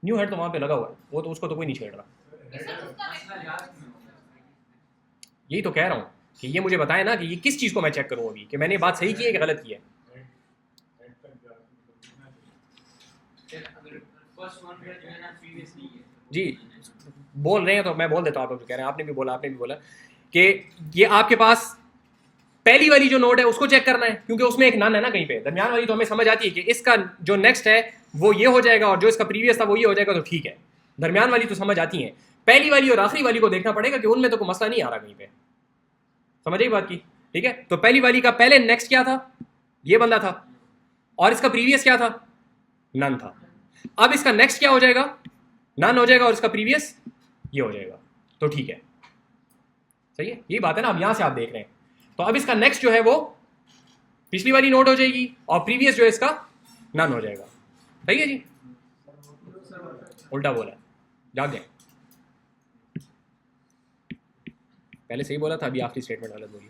न्यू हेड तो वहां पे लगा हुआ है, वो तो उसको तो कोई नहीं छेड़ रहा. सर उसका यही तो कह रहा हूँ कि ये मुझे बताए ना कि ये किस चीज़ को मैं चेक करूँ अभी, कि मैंने ये बात सही की है कि गलत की है. जी बोल रहे हैं तो मैं बोल देता हूँ, आप लोग जो कह रहे हैं, आपने भी बोला कि ये आपके पास पहली वाली जो नोड है उसको चेक करना है, क्योंकि उसमें एक नन है ना कहीं पे. दरमियान वाली तो हमें समझ आती है कि इसका जो नेक्स्ट है वो ये हो जाएगा, और जो इसका प्रीवियस था वो ये हो जाएगा, तो ठीक है. दरमियान वाली तो समझ आती है. पहली वाली और आखिरी वाली को देखना पड़ेगा कि उनमें तो कोई मसला नहीं आ रहा कहीं पे. समझ आई बात की. ठीक है, तो पहली वाली का पहले नेक्स्ट क्या था, ये बंदा था, और इसका प्रीवियस क्या था, नन था. अब इसका नेक्स्ट क्या हो जाएगा, नन हो जाएगा, और इसका प्रीवियस ये हो जाएगा, तो ठीक है. सही है, यही बात है ना. अब यहां से आप देख रहे हैं, तो अब इसका नेक्स्ट जो है वो पिछली वाली नोट हो जाएगी, और प्रीवियस जो है इसका नन हो जाएगा. सही है जी, उल्टा बोला, जाग गए. पहले सही बोला था, अभी आखिरी स्टेटमेंट गलत बोली.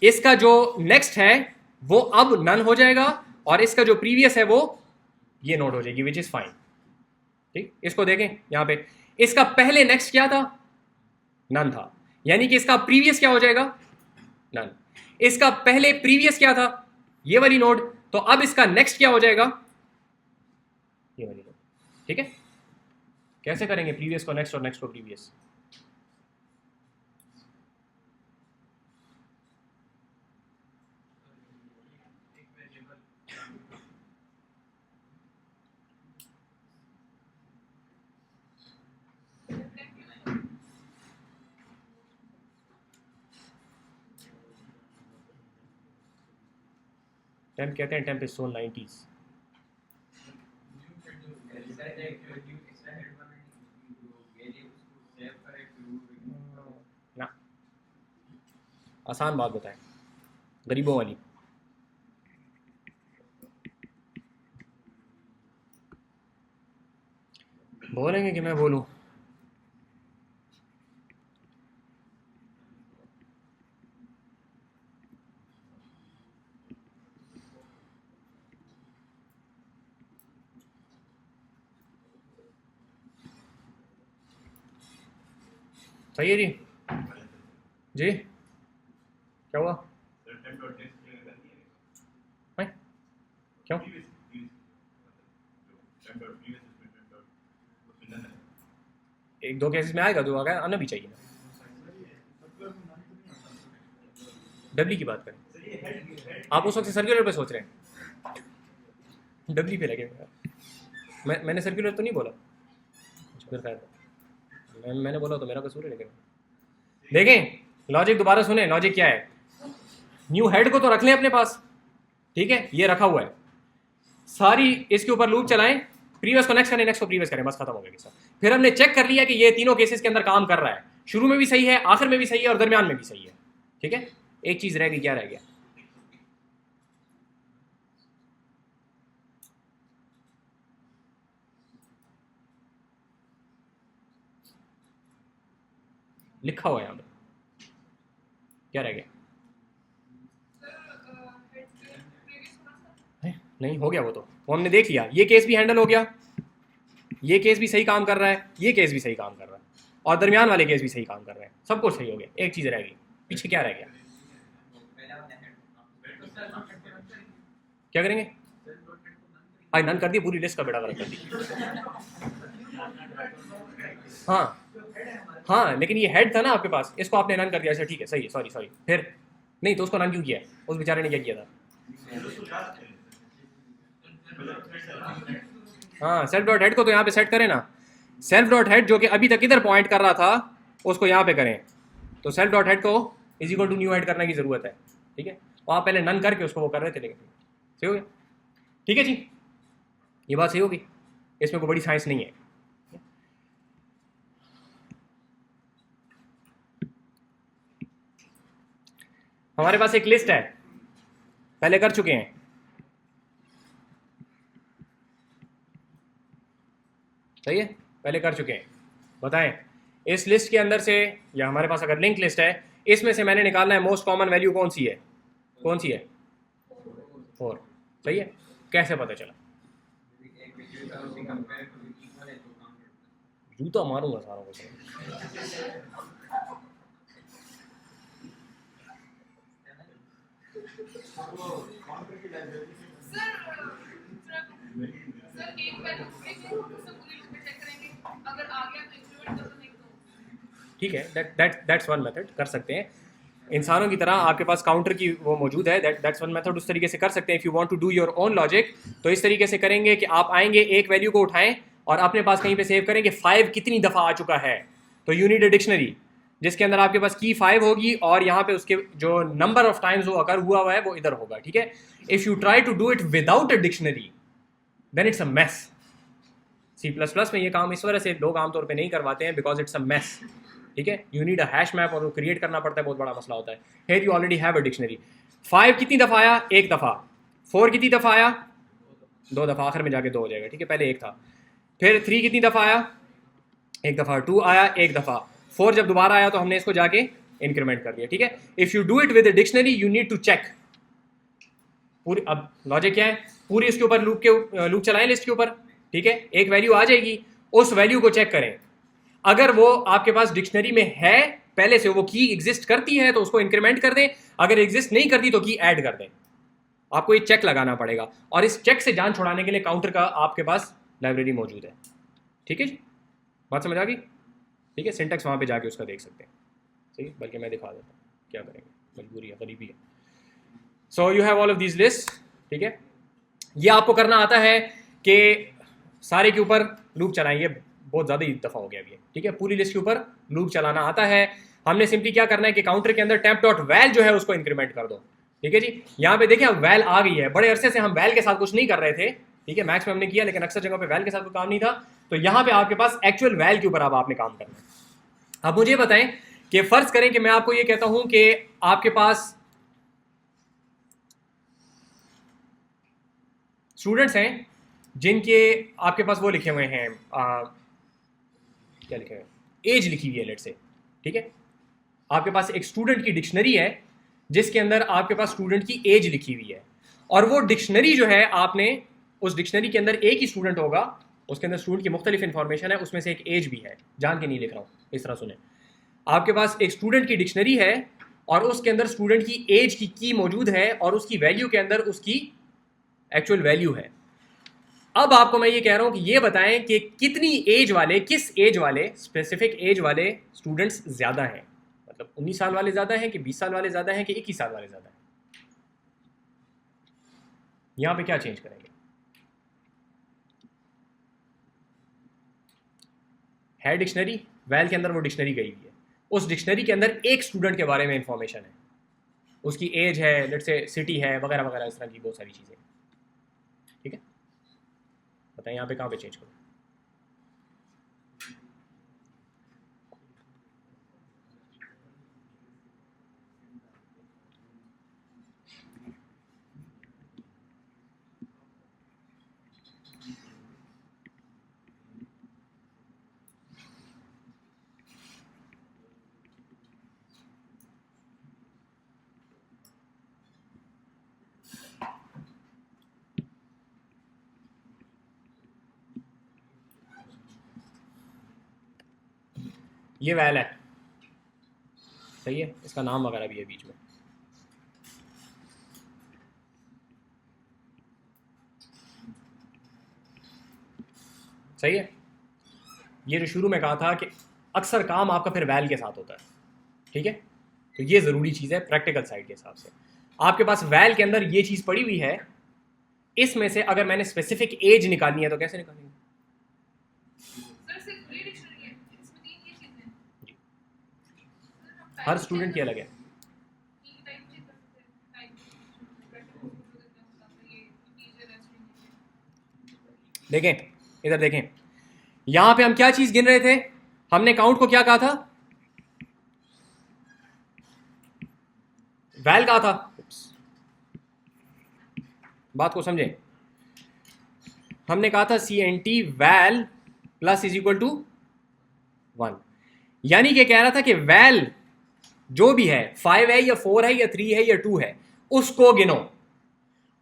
इसका जो नेक्स्ट है वो अब नन हो जाएगा, और इसका जो प्रीवियस है वो ये नोट हो जाएगी, विच इज फाइन. ठीक, इसको देखें यहां पे, इसका पहले नेक्स्ट क्या था, नन था, यानी कि इसका प्रीवियस क्या हो जाएगा, नन. इसका पहले प्रीवियस क्या था, ये वाली नोड, तो अब इसका नेक्स्ट क्या हो जाएगा, ये वाली नोड. ठीक है, कैसे करेंगे प्रीवियस को नेक्स्ट और नेक्स्ट को प्रीवियस. टेम्प कहते हैं, टेम्प इज सोल 90s। ना, आसान बात बताएं, गरीबों वाली। बोलेंगे कि मैं बोलूं? सही है जी। जी क्या हुआ? हैं? क्यों? एक दो केसेस में आएगा, तो आना भी चाहिए ना। डब्ली की बात करें, आप उस वक्त सर्कुलर पे सोच रहे हैं, डब्ली पे लगे। मैंने सर्कुलर तो नहीं बोला, फिर मैंने बोला तो मेरा कसूर है। लेकिन देखें लॉजिक, दोबारा सुने लॉजिक क्या है। न्यू हेड को तो रख लें अपने पास, ठीक है, ये रखा हुआ है, सारी इसके ऊपर लूप चलाएं, प्रीवियस को नेक्स्ट करें, नेक्स्ट को प्रीवियस करें, बस खत्म हो गया। फिर हमने चेक कर लिया कि ये तीनों केसेस के अंदर काम कर रहा है, शुरू में भी सही है, आखिर में भी सही है और दरमियान में भी सही है, ठीक है। एक चीज रह गई, क्या रह गया? लिखा हुआ है यहाँ पे, क्या रह गया? नहीं हो गया वो हमने देख लिया, ये केस भी हैंडल हो गया, ये केस भी सही काम कर रहा है, ये केस भी सही काम कर रहा है, और दरमियान वाले केस भी सही काम कर रहे हैं, सब कुछ सही हो गया। एक चीज रह गई, पीछे क्या रह गया? क्या करेंगे? आई नन कर दी, पूरी लिस्ट का बेड़ा गर्क कर दी। हाँ लेकिन ये हेड था ना आपके पास, इसको आपने नन कर दिया, अच्छा ठीक है, सही है, सॉरी। फिर नहीं तो उसको नन क्यों किया? उस बेचारे ने क्या किया था? हाँ, सेल्फ डॉट हेड को तो यहाँ पे सेट करें ना, सेल्फ डॉट हेड जो कि अभी तक इधर पॉइंट कर रहा था उसको यहाँ पे करें, तो सेल्फ डॉट हेड को is equal to new head करने की जरूरत है, ठीक है। और आप पहले नन करके उसको वो कर रहे थे, लेकिन सही हो गया, ठीक है जी, ये बात सही होगी, इसमें कोई बड़ी साइंस नहीं है। हमारे पास एक लिस्ट है, पहले कर चुके हैं, सही है, पहले कर चुके हैं। बताएं इस लिस्ट के अंदर से, या हमारे पास अगर लिंक लिस्ट है, इसमें से मैंने निकालना है मोस्ट कॉमन वैल्यू कौन सी है? 4। सही है, कैसे पता चला? जूता मारूंगा सारों को। ठीक है, दैट्स वन मेथड, कर सकते हैं इंसानों की तरह, आपके पास काउंटर की वो मौजूद है, दैट्स वन मेथड, उस तरीके से कर सकते हैं। If you want to do your own logic, तो इस तरीके से करेंगे कि आप आएंगे, एक वैल्यू को उठाएं और अपने पास कहीं पे सेव करें कि 5 कितनी दफ़ा आ चुका है, तो यू नीड अ डिक्शनरी जिसके अंदर आपके पास की 5 होगी और यहाँ पे उसके जो नंबर ऑफ टाइम्स वो अकर हुआ है वो इधर होगा, ठीक है। If you try to do it without a dictionary then it's a mess. C++ में ये काम इस वजह से लोग आमतौर पे नहीं करवाते हैं, बिकॉज इट्स अ मेस, ठीक है। You need a hash map और वो क्रिएट करना पड़ता है, बहुत बड़ा मसला होता है। Here you already have a dictionary. 5 कितनी दफ़ा आया? एक दफ़ा। 4 कितनी दफ़ा आया? 2 दफ़ा, आखिर में जाके 2 हो जाएगा, ठीक है, पहले एक था। फिर 3 कितनी दफ़ा आया? एक दफ़ा। 2 आया एक दफ़ा। 4 जब दोबारा आया तो हमने इसको जाके इंक्रीमेंट कर दिया, ठीक है। If you do it with a dictionary you need to check पूरी। अब लॉजिक क्या है, पूरी इसके ऊपर लूप चलाएं लिस्ट के ऊपर, ठीक है। एक वैल्यू आ जाएगी, उस वैल्यू को चेक करें, अगर वो आपके पास डिक्शनरी में है, पहले से वो की एग्जिस्ट करती है तो उसको इंक्रीमेंट कर दें, अगर एग्जिस्ट नहीं करती तो की ऐड कर दें। आपको ये चेक लगाना पड़ेगा, और इस चेक से जान छुड़ाने के लिए काउंटर का आपके पास लाइब्रेरी मौजूद है, ठीक है जी, बात समझ आ गई, ठीक है। सिंटेक्स वहाँ पे जाके उसका देख सकते हैं, सही, बल्कि मैं दिखा देता हूँ, क्या करेंगे, मजबूरी है, गरीबी है। So you have all of these list, ठीक है। ये आपको करना आता है कि सारे के ऊपर लूप चलाएंगे, बहुत ज़्यादा ही दफ़ा हो गया अभी, ठीक है। पूरी लिस्ट के ऊपर लूप चलाना आता है, हमने सिंपली क्या करना है कि काउंटर के अंदर temp.val जो है उसको इंक्रीमेंट कर दो, ठीक है जी। यहाँ पे देखिए वैल आ गई है, बड़े अरसे से हम वैल के साथ कुछ नहीं कर रहे थे, ठीक है, मैथ्स में हमने किया लेकिन अक्सर जगह पे वैल के साथ कोई काम नहीं था, तो यहाँ पे आपके पास एक्चुअल वैल के ऊपर अब आपने काम करना है। अब मुझे बताएं कि फर्ज करें कि मैं आपको ये कहता हूं कि आपके पास स्टूडेंट्स हैं जिनके आपके पास वो लिखे हुए हैं क्या लिखे हुए हैं, एज लिखी हुई है लेट से, ठीक है। आपके पास एक स्टूडेंट की डिक्शनरी है जिसके अंदर आपके पास स्टूडेंट की एज लिखी हुई है, और वो डिक्शनरी जो है आपने उस डिक्शनरी के अंदर एक ही स्टूडेंट होगा, उसके अंदर स्टूडेंट की मुख्तलिफ इंफॉर्मेशन है, उसमें से एक एज भी है, जान के नहीं लिख रहा हूँ, इस तरह सुने। आपके पास एक स्टूडेंट की डिक्शनरी है और उसके अंदर स्टूडेंट की एज की मौजूद है और उसकी वैल्यू के अंदर उसकी एक्चुअल वैल्यू है। अब आपको मैं ये कह रहा हूं कि ये बताएं कि कितनी एज वाले, किस एज वाले, स्पेसिफिक एज वाले स्टूडेंट्स ज्यादा हैं, मतलब 19 साल वाले ज्यादा हैं कि 20 साल वाले ज्यादा हैं कि 21 साल वाले ज्यादा हैं। यहां पे क्या चेंज करेंगे? है डिक्शनरी, वैल के अंदर वो डिक्शनरी गई हुई है, उस डिक्शनरी के अंदर एक स्टूडेंट के बारे में इंफॉर्मेशन है, उसकी एज है, लेट से सिटी है, वगैरह वगैरह, इस तरह की बहुत सारी चीजें, ठीक है। बताएं यहाँ पे कहाँ पे चेंज करूँ? ये वैल है, सही है, इसका नाम वगैरह भी है बीच में, सही है। ये जो शुरू में कहा था कि अक्सर काम आपका फिर वैल के साथ होता है, ठीक है, तो ये ज़रूरी चीज़ है प्रैक्टिकल साइड के हिसाब से। आपके पास वैल के अंदर ये चीज़ पड़ी हुई है, इसमें से अगर मैंने स्पेसिफिक एज निकालनी है तो कैसे निकालेंगे? हर स्टूडेंट की अलग है। देखें इधर देखें, यहां पे हम क्या चीज गिन रहे थे? हमने काउंट को क्या कहा था? वैल कहा था। बात को समझें, हमने कहा था CNT val plus is equal to 1, यानी कि कह रहा था कि वैल जो भी है 5 है या 4 है या 3 है या 2 है, उसको गिनो।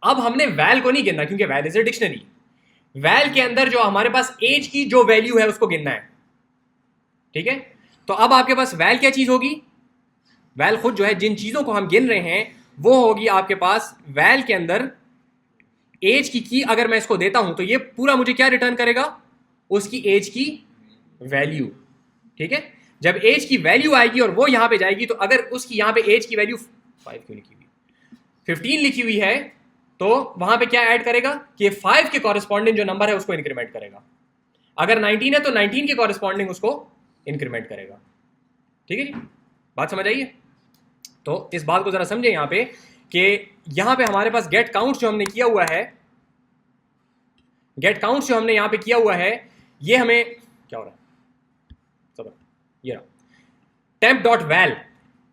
अब हमने वैल को नहीं गिनना क्योंकि val is a dictionary. Val के अंदर जो हमारे पास एज की जो वैल्यू है उसको गिनना है, ठीक है। तो अब आपके पास वैल क्या चीज होगी? वैल खुद जो है, जिन चीजों को हम गिन रहे हैं वो होगी आपके पास वैल के अंदर एज की अगर मैं इसको देता हूं तो ये पूरा मुझे क्या रिटर्न करेगा? उसकी एज की वैल्यू, ठीक है। जब एज की वैल्यू आएगी और वो यहां पे जाएगी तो अगर उसकी यहां पे एज की वैल्यू 5 क्यों लिखी हुई, 15 लिखी हुई है, तो वहां पे क्या ऐड करेगा कि 5 के कॉरेस्पॉन्डिंग जो नंबर है उसको इंक्रीमेंट करेगा। अगर 19 है तो 19 के कॉरेस्पॉन्डिंग उसको इंक्रीमेंट करेगा, ठीक है जी। बात समझ आई है? तो इस बात को जरा समझे यहां पे कि यहां पे हमारे पास गेट काउंट जो हमने किया हुआ है, गेट काउंट जो हमने यहां पे किया हुआ है, ये हमें क्या हो रहा है? ये रहा टेम्प डॉट वैल।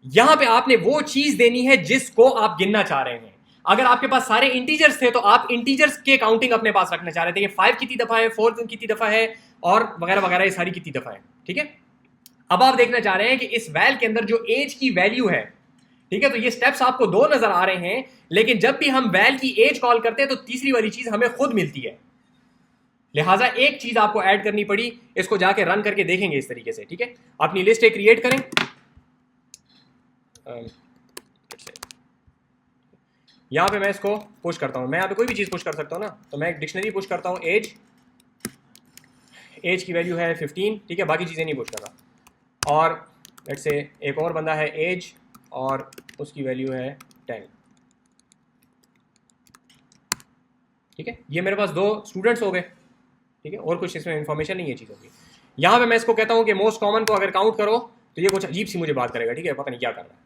यहां पे आपने वो चीज देनी है जिसको आप गिनना चाह रहे हैं। अगर आपके पास सारे इंटीजर्स थे तो आप इंटीजर्स के काउंटिंग अपने पास रखना चाह रहे थे कि 5 कितनी दफा है, 4 कितनी दफा है और वगैरह वगैरह, ये सारी कितनी दफा है, ठीक है। अब आप देखना चाह रहे हैं कि इस वैल के अंदर जो एज की वैल्यू है, ठीक है, तो ये स्टेप्स आपको 2 नजर आ रहे हैं, लेकिन जब भी हम वैल की एज कॉल करते हैं तो तीसरी वाली चीज हमें खुद मिलती है, लिहाजा एक चीज आपको ऐड करनी पड़ी। इसको जाके रन करके देखेंगे इस तरीके से, ठीक है। अपनी लिस्ट एक क्रिएट करें, यहां पे मैं इसको पुश करता हूं, मैं यहां पे कोई भी चीज पुश कर सकता हूं ना, तो मैं एक डिक्शनरी पुश करता हूं, एज की वैल्यू है 15, ठीक है, बाकी चीजें नहीं पुश कर रहा। और लेट्स से एक और बंदा है एज और उसकी वैल्यू है 10, ठीक है। ये मेरे पास 2 स्टूडेंट्स हो गए, ठीक है, और कुछ इसमें इंफॉर्मेशन नहीं है चीज़ों की। यहाँ पे मैं इसको कहता हूँ कि मोस्ट कॉमन को अगर काउंट करो तो ये कुछ अजीब सी मुझे बात करेगा, ठीक है, पता नहीं क्या कर रहा है,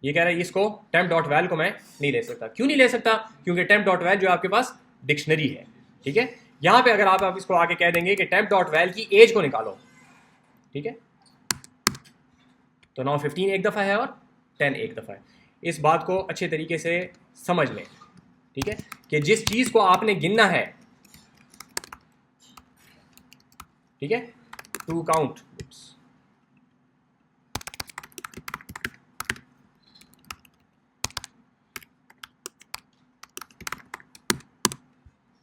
ये कह रहा है इसको temp डॉट वैल को मैं नहीं ले सकता। क्यों नहीं ले सकता? क्योंकि temp डॉट वैल जो आपके पास डिक्शनरी है, ठीक है। यहाँ पे अगर आप इसको आगे कह देंगे कि temp डॉट वैल की एज को निकालो, ठीक है, तो 9:15 एक दफ़ा है और 10 एक दफ़ा है। इस बात को अच्छे तरीके से समझ लें, ठीक है, कि जिस चीज़ को आपने गिनना है, ठीक है, टू काउंट,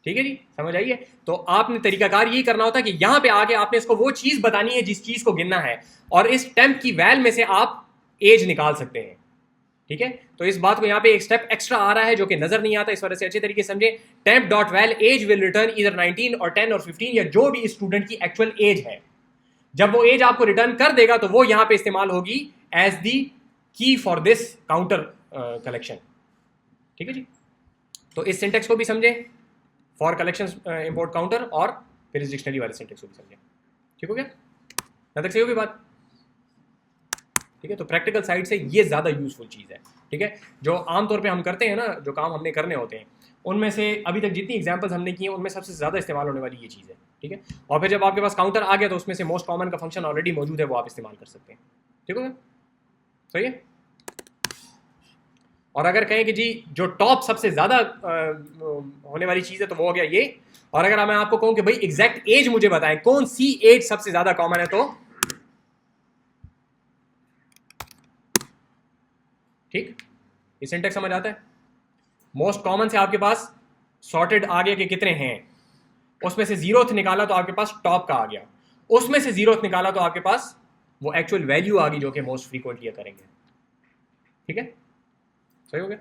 ठीक है जी, समझ आइए। तो आपने तरीकाकार यही करना होता है कि यहां पे आके आपने इसको वो चीज बतानी है जिस चीज को गिनना है, और इस टेम्प की वैल में से आप एज निकाल सकते हैं, ठीक है। तो इस बात को यहाँ पे एक स्टेप एक्स्ट्रा आ रहा है जो कि नजर नहीं आता, इस वजह से अच्छे तरीके से समझे। Temp dot val as will return इधर 19 और 10 और 15 या जो भी स्टूडेंट की एक्चुअल एज है। जब वो एज आपको रिटर्न कर देगा तो वो यहां पे इस्तेमाल होगी एज दी की फॉर दिस काउंटर कलेक्शन, ठीक है जी। तो इस सिंटेक्स को भी समझे, फॉर कलेक्शन इंपोर्ट काउंटर, और फिर इस डिक्शनरी वाले सिंटेक्स को भी समझे, ठीक हो गया? यहाँ तक सही होगी बात, ठीक है। तो प्रैक्टिकल साइड से ये ज़्यादा यूजफुल चीज़ है, ठीक है। जो आमतौर पे हम करते हैं ना, जो काम हमने करने होते हैं, उनमें से अभी तक जितनी एग्जांपल्स हमने की हैं उनमें सबसे ज़्यादा इस्तेमाल होने वाली ये चीज़ है, ठीक है। और फिर जब आपके पास काउंटर आ गया तो उसमें से मोस्ट कॉमन का फंक्शन ऑलरेडी मौजूद है, वो आप इस्तेमाल कर सकते हैं, ठीक हो गया? सही है। और अगर कहें कि जी जो टॉप सबसे ज़्यादा होने वाली चीज़ है तो वो हो गया ये। और अगर मैं आपको कहूँ कि भाई एग्जैक्ट एज मुझे बताएं कौन सी एज सबसे ज़्यादा कॉमन है, तो ठीक, ये सिंटेक्स समझ आता है। मोस्ट कॉमन से आपके पास सॉर्टेड आगे के कितने हैं, उसमें से 0th निकाला तो आपके पास टॉप का आ गया, उसमें से 0th निकाला तो आपके पास वो एक्चुअल वैल्यू आ गई जो कि मोस्ट फ्रीक्वेंटली करेंगे, ठीक है। सही हो गया?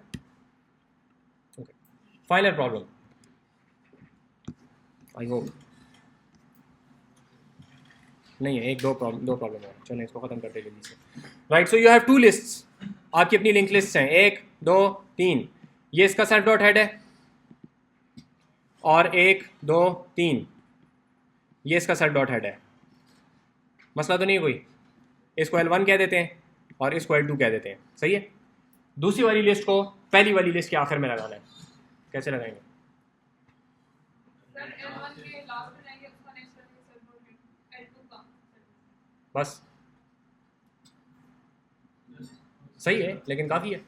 Okay, final problem, I hope नहीं है, दो प्रॉब्लम है, चलो इसको खत्म करते जल्दी से। Right, so you have two lists, आपकी अपनी लिंक लिस्ट हैं, 1 2 3, ये इसका सेल्फ डॉट हेड है, और 1 2 3 ये इसका सेल्फ डॉट हेड है। मसला तो नहीं है कोई, इसको L1 कह देते हैं और इसको L2 कह देते हैं, सही है। दूसरी वाली लिस्ट को पहली वाली लिस्ट के आखिर में लगाना है, कैसे लगाएंगे? सर L1 के लास्ट में जाएंगे, उसका नेक्स्ट करेंगे सर बोल L2 का, बस सही है, लेकिन काफ़ी है।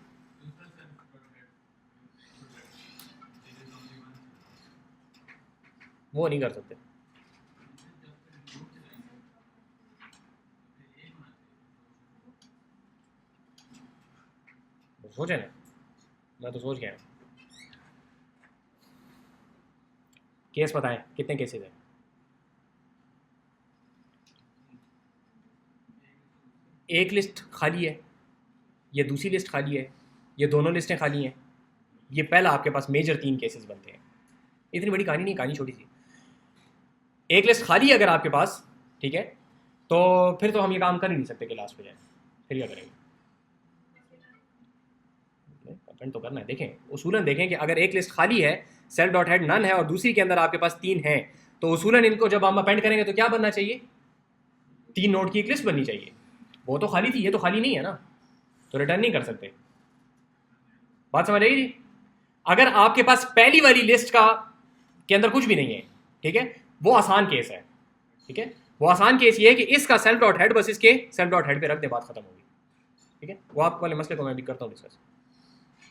वो नहीं कर सकते, सोचे ना, मैं तो सोच गया। केस बताएं, कितने केसेस हैं? एक लिस्ट खाली है, ये दूसरी लिस्ट खाली है, ये दोनों लिस्टें खाली हैं, ये पहला आपके पास मेजर 3 केसेस बनते हैं। इतनी बड़ी कहानी नहीं, कहानी छोटी सी। एक लिस्ट खाली है अगर आपके पास, ठीक है, तो फिर तो हम ये काम कर ही नहीं सकते कि लास्ट पे जाए, फिर क्या करेंगे? अपेंड तो करना है। देखें उसूलन, देखें कि अगर एक लिस्ट खाली है, सेल्फ डॉट हेड नन है, और दूसरी के अंदर आपके पास 3 हैं, तो उसूलन इनको जब हम अपेंड करेंगे तो क्या बनना चाहिए? 3 नोड की एक लिस्ट बननी चाहिए। वो तो खाली थी, ये तो खाली नहीं है ना, तो रिटर्न नहीं कर सकते। बात समझ आएगी जी? अगर आपके पास पहली वाली लिस्ट का के अंदर कुछ भी नहीं है, ठीक है, वो आसान केस है, ठीक है। वो आसान केस ये है कि इसका सेल्फ डॉट हेड बस इसके सेल्फ डॉट हेड पे रख दे, बात खत्म होगी, ठीक है। वो आप वाले मसले को मैं भी करता हूँ डिस्कस।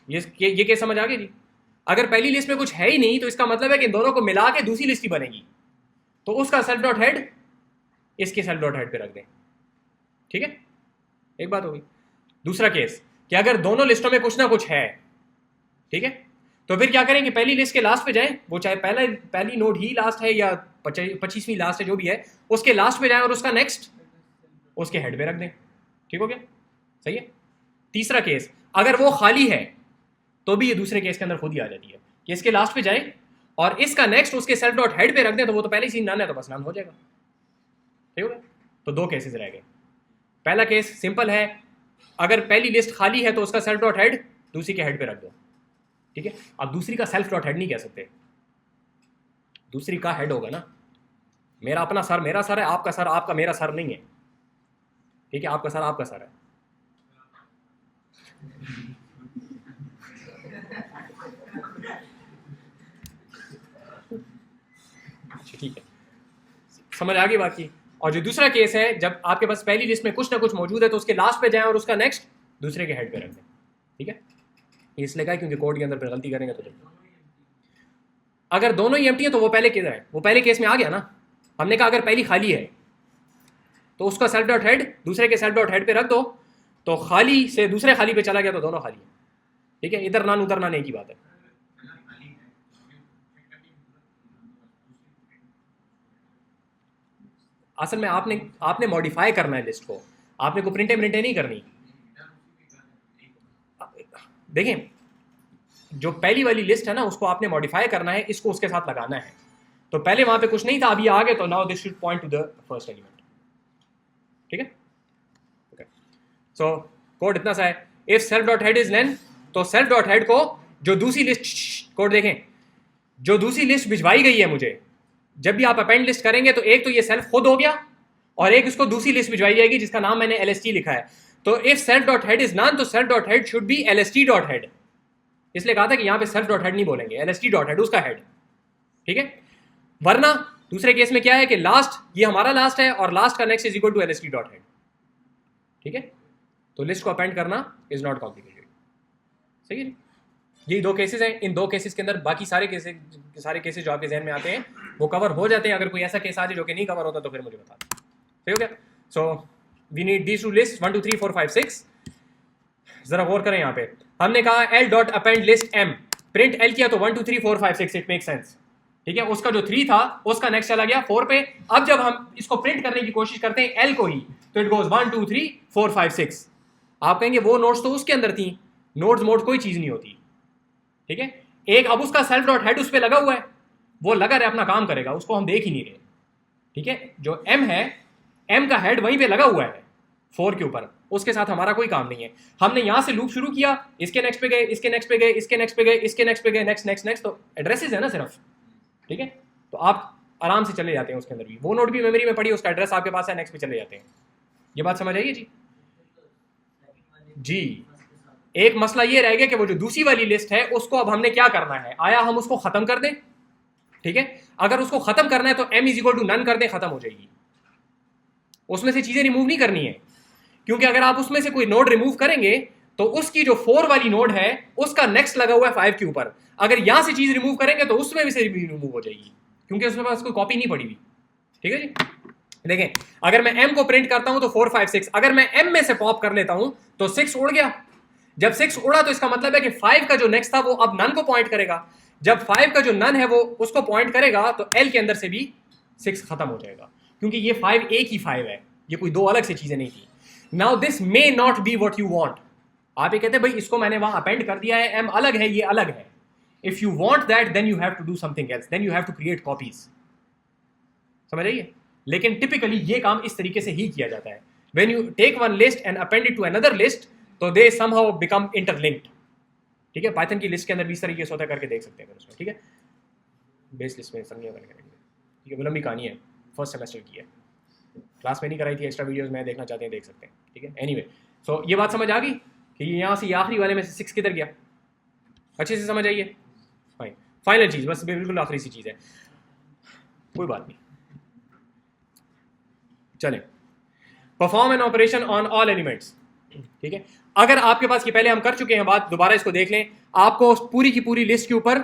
ये केस समझ आ गई जी? अगर पहली लिस्ट में कुछ है ही नहीं तो इसका मतलब है कि दोनों को मिला के दूसरी लिस्ट ही बनेगी, तो उसका सेल्फ डॉट हेड इसके सेल्फ डॉट हेड पे रख दें, ठीक है। एक बात होगी। दूसरा केस कि अगर दोनों लिस्टों में कुछ ना कुछ है, ठीक है, तो फिर क्या करेंगे? पहली लिस्ट के लास्ट पे जाएं, वो चाहे पहली नोड ही लास्ट है या 25वीं लास्ट है, जो भी है, उसके लास्ट पे जाएं और उसका नेक्स्ट उसके हेड पे रख दें, ठीक हो गया? सही है। तीसरा केस, अगर वो खाली है तो भी ये दूसरे केस के अंदर खुद ही आ जाती है कि इसके लास्ट पे जाएं और इसका नेक्स्ट उसके सेल्फ डॉट हेड पे रख दें, तो वो तो पहले ही नन है, तो बस नन हो जाएगा, ठीक हो गया? तो 2 केसेस रह गए। पहला केस सिंपल है, अगर पहली लिस्ट खाली है तो उसका सेल्फ डॉट हेड दूसरी के हेड पे रख दो, ठीक है। अब दूसरी का सेल्फ डॉट हेड नहीं कह सकते, दूसरी का हेड होगा ना। मेरा अपना सर मेरा सर है, आपका सर आपका मेरा सर नहीं है, ठीक है, आपका सर है। ठीक है, समझ आ गई बात की। और जो दूसरा केस है, जब आपके पास पहली लिस्ट में कुछ ना कुछ मौजूद है तो उसके लास्ट पे जाएं और उसका नेक्स्ट दूसरे के हेड पे रख दें, ठीक है। ये इसलिए कहा क्योंकि कोड के अंदर फिर गलती करेंगे तो अगर दोनों ही एम्प्टी है तो वो पहले किधर है, वो पहले केस में आ गया ना। हमने कहा अगर पहली खाली है तो उसका सेल्फ डॉट हेड दूसरे के सेल्फ डॉट हेड पे रख दो, तो खाली से दूसरे खाली पे चला गया तो दोनों खाली है, ठीक है। इधर नान उधर नान एक ही बात है। असल में आपने मॉडिफाई करना है लिस्ट को, आपने को प्रिंटे नहीं करनी। देखें, जो पहली वाली लिस्ट है ना उसको आपने मॉडिफाई करना है, इसको उसके साथ लगाना है। तो पहले वहां पे कुछ नहीं था, अभी आ गए तो now this should point to the first element, ठीक है। ओके, सो कोड इतना सा है, if self dot head is len, तो सेल्फ डॉट हेड को जो दूसरी लिस्ट, कोड देखें, जो दूसरी लिस्ट भिजवाई गई है मुझे, जब भी आप अपेंड लिस्ट करेंगे तो एक तो ये सेल्फ खुद हो गया और एक इसको दूसरी लिस्ट भिजवाई जाएगी जिसका नाम मैंने LST लिखा है। तो if self dot head is none, तो self dot head should be LST dot head. इसलिए कहा था कि यहां पे सेल्फ डॉट हेड नहीं बोलेंगे, LST डॉट हेड उसका हेड, ठीक है। वरना दूसरे केस में क्या है कि लास्ट, ये हमारा लास्ट है और लास्ट का next is equal to LST dot head, ठीक है। तो लिस्ट को अपेंड करना इज नॉट कॉम्प्लिकेटेड, सही है। ये दो केसेस हैं, इन दो केसेस के अंदर बाकी सारे केसेस जो आपके जहन में आते हैं वो कवर हो जाते हैं। अगर कोई ऐसा केस आ जाए जो कि नहीं कवर होता तो फिर मुझे बता दें, सही हो गया। So we need these two list 1 2 3 4 5 6। जरा गौर करें, यहाँ पे हमने कहा L dot append list M, print L किया तो 1 2 3 4 5 6, इट मेक सेंस, ठीक है। उसका जो 3 था उसका नेक्स्ट चला गया 4 पे। अब जब हम इसको प्रिंट करने की कोशिश करते हैं L को ही, तो इट गोज 1 2 3 4 5 6। आप कहेंगे वो नोट्स तो उसके अंदर थी, नोट्स मोड कोई चीज नहीं होती, ठीक है। एक अब उसका सेल्फ डॉट हेड उस पर लगा हुआ है, वो लगा रहे अपना काम करेगा, उसको हम देख ही नहीं रहे, ठीक है। जो M है, M का हेड वहीं पे लगा हुआ है 4 के ऊपर, उसके साथ हमारा कोई काम नहीं है। हमने यहां से लूप शुरू किया, इसके नेक्स्ट पे गए, इसके नेक्स्ट पे गए, इसके नेक्स्ट पे गए, इसके नेक्स्ट पे गए, नेक्स्ट नेक्स्ट नेक्स्ट, तो एड्रेसेस है ना सिर्फ, ठीक है। तो आप आराम से चले जाते हैं उसके अंदर भी, वो नोट भी मेमोरी में पड़ी, उसका एड्रेस आपके पास है, नेक्स्ट पे चले जाते हैं। ये बात समझ आइए जी। जी, एक मसला ये रह गया कि वो जो दूसरी वाली लिस्ट है उसको अब हमने क्या करना है, आया हम उसको खत्म कर दें, ठीक है। अगर उसको खत्म करना है तो M is equal to none कर दें, खत्म हो जाएगी। उसमें से चीजें रिमूव नहीं करनी है, क्योंकि अगर आप उसमें से कोई नोड रिमूव करेंगे तो उसकी जो 4 वाली नोड है उसका नेक्स्ट लगा हुआ है 5 के ऊपर, अगर यहां से चीज रिमूव करेंगे तो उसमें भी से रिमूव हो जाएगी, क्योंकि उसमें पास कोई कॉपी नहीं पड़ी हुई, ठीक है जी। देखें, अगर मैं M को प्रिंट करता हूं तो 4 5 6, अगर मैं M में से पॉप कर लेता हूं तो 6 उड़ गया। जब 6 उड़ा तो इसका मतलब है कि 5 का जो नेक्स्ट था वो अब नन को पॉइंट करेगा। जब 5 का जो नन है वो उसको पॉइंट करेगा तो L के अंदर से भी 6 खत्म हो जाएगा, क्योंकि ये 5 एक ही 5 है, ये कोई दो अलग से चीजें नहीं थी। Now this may not be what you want. आप ये कहते हैं भाई इसको मैंने वहां अपेंड कर दिया है, M अलग है, ये अलग है। If you want that then you have to do something else, then you have to create copies, समझ आइए। लेकिन टिपिकली ये काम इस तरीके से ही किया जाता है, when you take one list and append it to another list, तो दे समहाउ बिकम इंटरलिंक्ड, ठीक है। पाइथन की लिस्ट के अंदर भी इस तरीके से होता है, करके देख सकते हैं उसमें, ठीक है। बेस लिस्ट में समझिए करेंगे, ठीक है। वो लंबी कहानी है, फर्स्ट सेमेस्टर की है, क्लास में नहीं कराई थी, एक्स्ट्रा वीडियोस में देखना चाहते हैं देख सकते हैं, ठीक है। एनीवे, सो ये बात समझ आ गई कि यहाँ से आखिरी वाले में से 6 किधर गया, अच्छे से समझ आइए। फाइन, फाइनल चीज़, बस बिल्कुल आखिरी सी चीज़ है, कोई बात नहीं। चलें, perform an operation on all elements, ठीक है। अगर आपके पास, ये पहले हम कर चुके हैं बात, दोबारा इसको देख लें। आपको पूरी की पूरी लिस्ट के ऊपर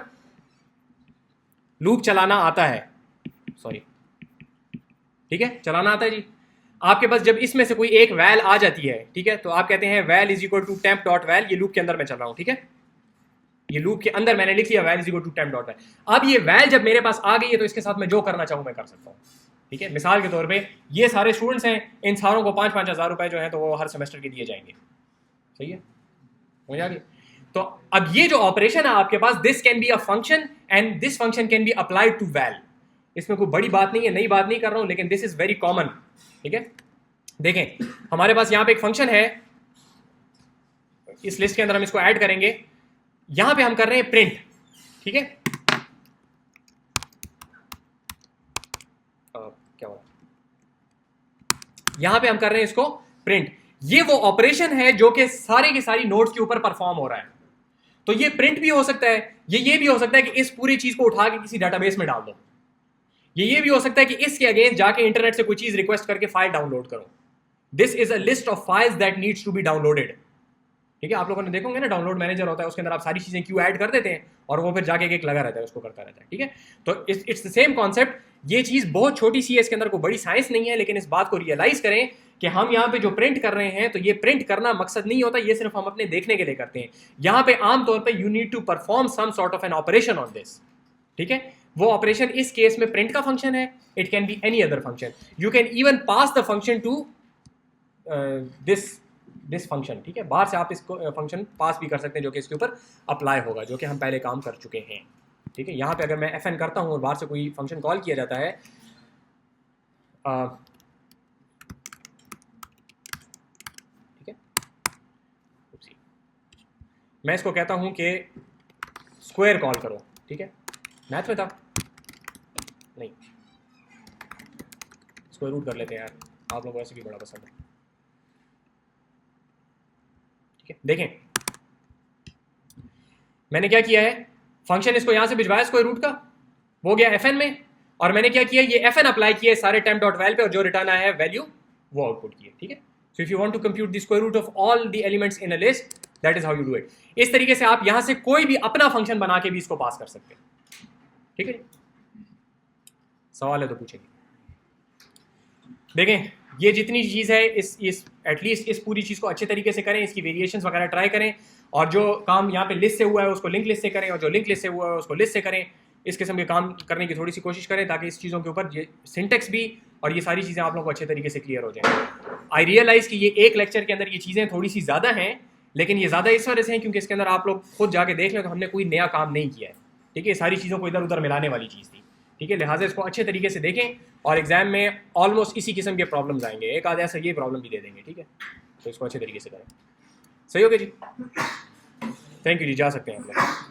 लूप चलाना आता है, सॉरी, ठीक है, चलाना आता है जी। आपके पास जब इसमें से कोई एक वैल आ जाती है, ठीक है, तो आप कहते हैं val is equal to temp dot val, ये लूप के अंदर मैं चल रहा हूं, ठीक है। ये लूप के अंदर मैंने लिख लिया val is equal to temp dot val. अब ये वैल जब मेरे पास आ गई है तो इसके साथ मैं जो करना चाहूं मैं कर सकता हूं, ठीक है। मिसाल के तौर पे ये सारे स्टूडेंट्स हैं, इन सारों को 5-5 हज़ार रुपए जो है तो वो हर सेमेस्टर के दिए जाएंगे, सही है, हो जाएगी। तो अब ये जो ऑपरेशन है आपके पास, this can be a function and this function can be applied to val. इसमें कोई बड़ी बात नहीं है, नई बात नहीं कर रहा हूं, लेकिन दिस इज वेरी कॉमन, ठीक है। देखें, हमारे पास यहां पे एक फंक्शन है, इस लिस्ट के अंदर हम इसको ऐड करेंगे। यहां पे हम कर रहे हैं प्रिंट, ठीक है। क्या हुआ, यहां पे हम कर रहे हैं इसको प्रिंट। ये वो ऑपरेशन है जो कि सारे के सारी नोड्स के ऊपर परफॉर्म हो रहा है। तो ये प्रिंट भी हो सकता है, ये भी हो सकता है कि इस पूरी चीज को उठा के किसी डेटाबेस में डाल दो, ये भी हो सकता है कि इसके अगेंस्ट जाके इंटरनेट से कोई चीज रिक्वेस्ट करके फाइल डाउनलोड करो. This is a list of files that needs to be downloaded. ठीक है, आप लोगों ने देखोगे ना डाउनलोड मैनेजर होता है, उसके अंदर आप सारी चीजें क्यों ऐड कर देते हैं और वो फिर जाके एक लगा रहता है, उसको करता रहता है. ठीक है, तो इट्स द सेम कॉन्सेप्ट. ये चीज बहुत छोटी सी है, इसके अंदर कोई बड़ी साइंस नहीं है, लेकिन इस बात को रियलाइज करें कि हम यहाँ पे जो प्रिंट कर रहे हैं तो ये प्रिंट करना मकसद नहीं होता, ये सिर्फ हम अपने देखने के लिए करते हैं. यहाँ पे आमतौर पर you need to perform some sort of an operation on this. ठीक है, वो ऑपरेशन इस केस में प्रिंट का फंक्शन है. It can be any other function. You can even pass the function to this function. ठीक है, बाहर से आप इसको फंक्शन पास भी कर सकते हैं जो कि इसके ऊपर अप्लाई होगा, जो कि हम पहले काम कर चुके हैं. ठीक है, यहाँ पे अगर मैं fn करता हूँ और बाहर से कोई फंक्शन कॉल किया जाता है, ठीक है, मैं इसको कहता हूँ कि स्क्वायर कॉल करो. ठीक है, मैथ में था नहीं, स्क्वायर रूट कर लेते हैं यार, आप लोगों को ऐसे भी बड़ा पसंद है. ठीक है, देखें मैंने क्या किया है, फंक्शन इसको यहां से भिजवाया स्क्वायर रूट का, वो गया fn में, और मैंने क्या किया, ये fn अप्लाई किया सारे temp.val पे और जो रिटर्न आया है वैल्यू वो आउटपुट किया. ठीक है, so if you want to compute the square root of all the elements in a list, that is how you do it. इस तरीके से आप यहां से कोई भी अपना फंक्शन बना के भी इसको पास कर सकते हैं. ठीक है, सवाल है तो पूछेंगे. देखें ये जितनी चीज़ है इस एटलीस्ट इस पूरी चीज़ को अच्छे तरीके से करें, इसकी वेरिएशंस वगैरह ट्राई करें, और जो काम यहाँ पे लिस्ट से हुआ है उसको लिंक लिस्ट से करें, और जो लिंक लिस्ट से हुआ है उसको लिस्ट से करें. इस किस्म के काम करने की थोड़ी सी कोशिश करें ताकि इस चीज़ों के ऊपर ये सिंटेक्स भी और ये सारी चीज़ें आप लोगों को अच्छे तरीके से क्लियर हो जाएं. आई रियलाइज़ कि ये एक लेक्चर के अंदर ये चीज़ें थोड़ी सी ज़्यादा हैं, लेकिन ये ज़्यादा इस वजह से हैं क्योंकि इसके अंदर आप लोग खुद जाके देख लें तो हमने कोई नया काम नहीं किया है. ठीक है, सारी चीज़ों को इधर उधर मिलाने वाली चीज़ थी. ठीक है, लिहाजा इसको अच्छे तरीके से देखें, और एग्जाम में ऑलमोस्ट इसी किस्म के प्रॉब्लम्स आएंगे, एक आधा ऐसा ये प्रॉब्लम भी दे देंगे. ठीक है, तो इसको अच्छे तरीके से करें. सही हो गया जी, थैंक यू जी, जा सकते हैं आप लोग.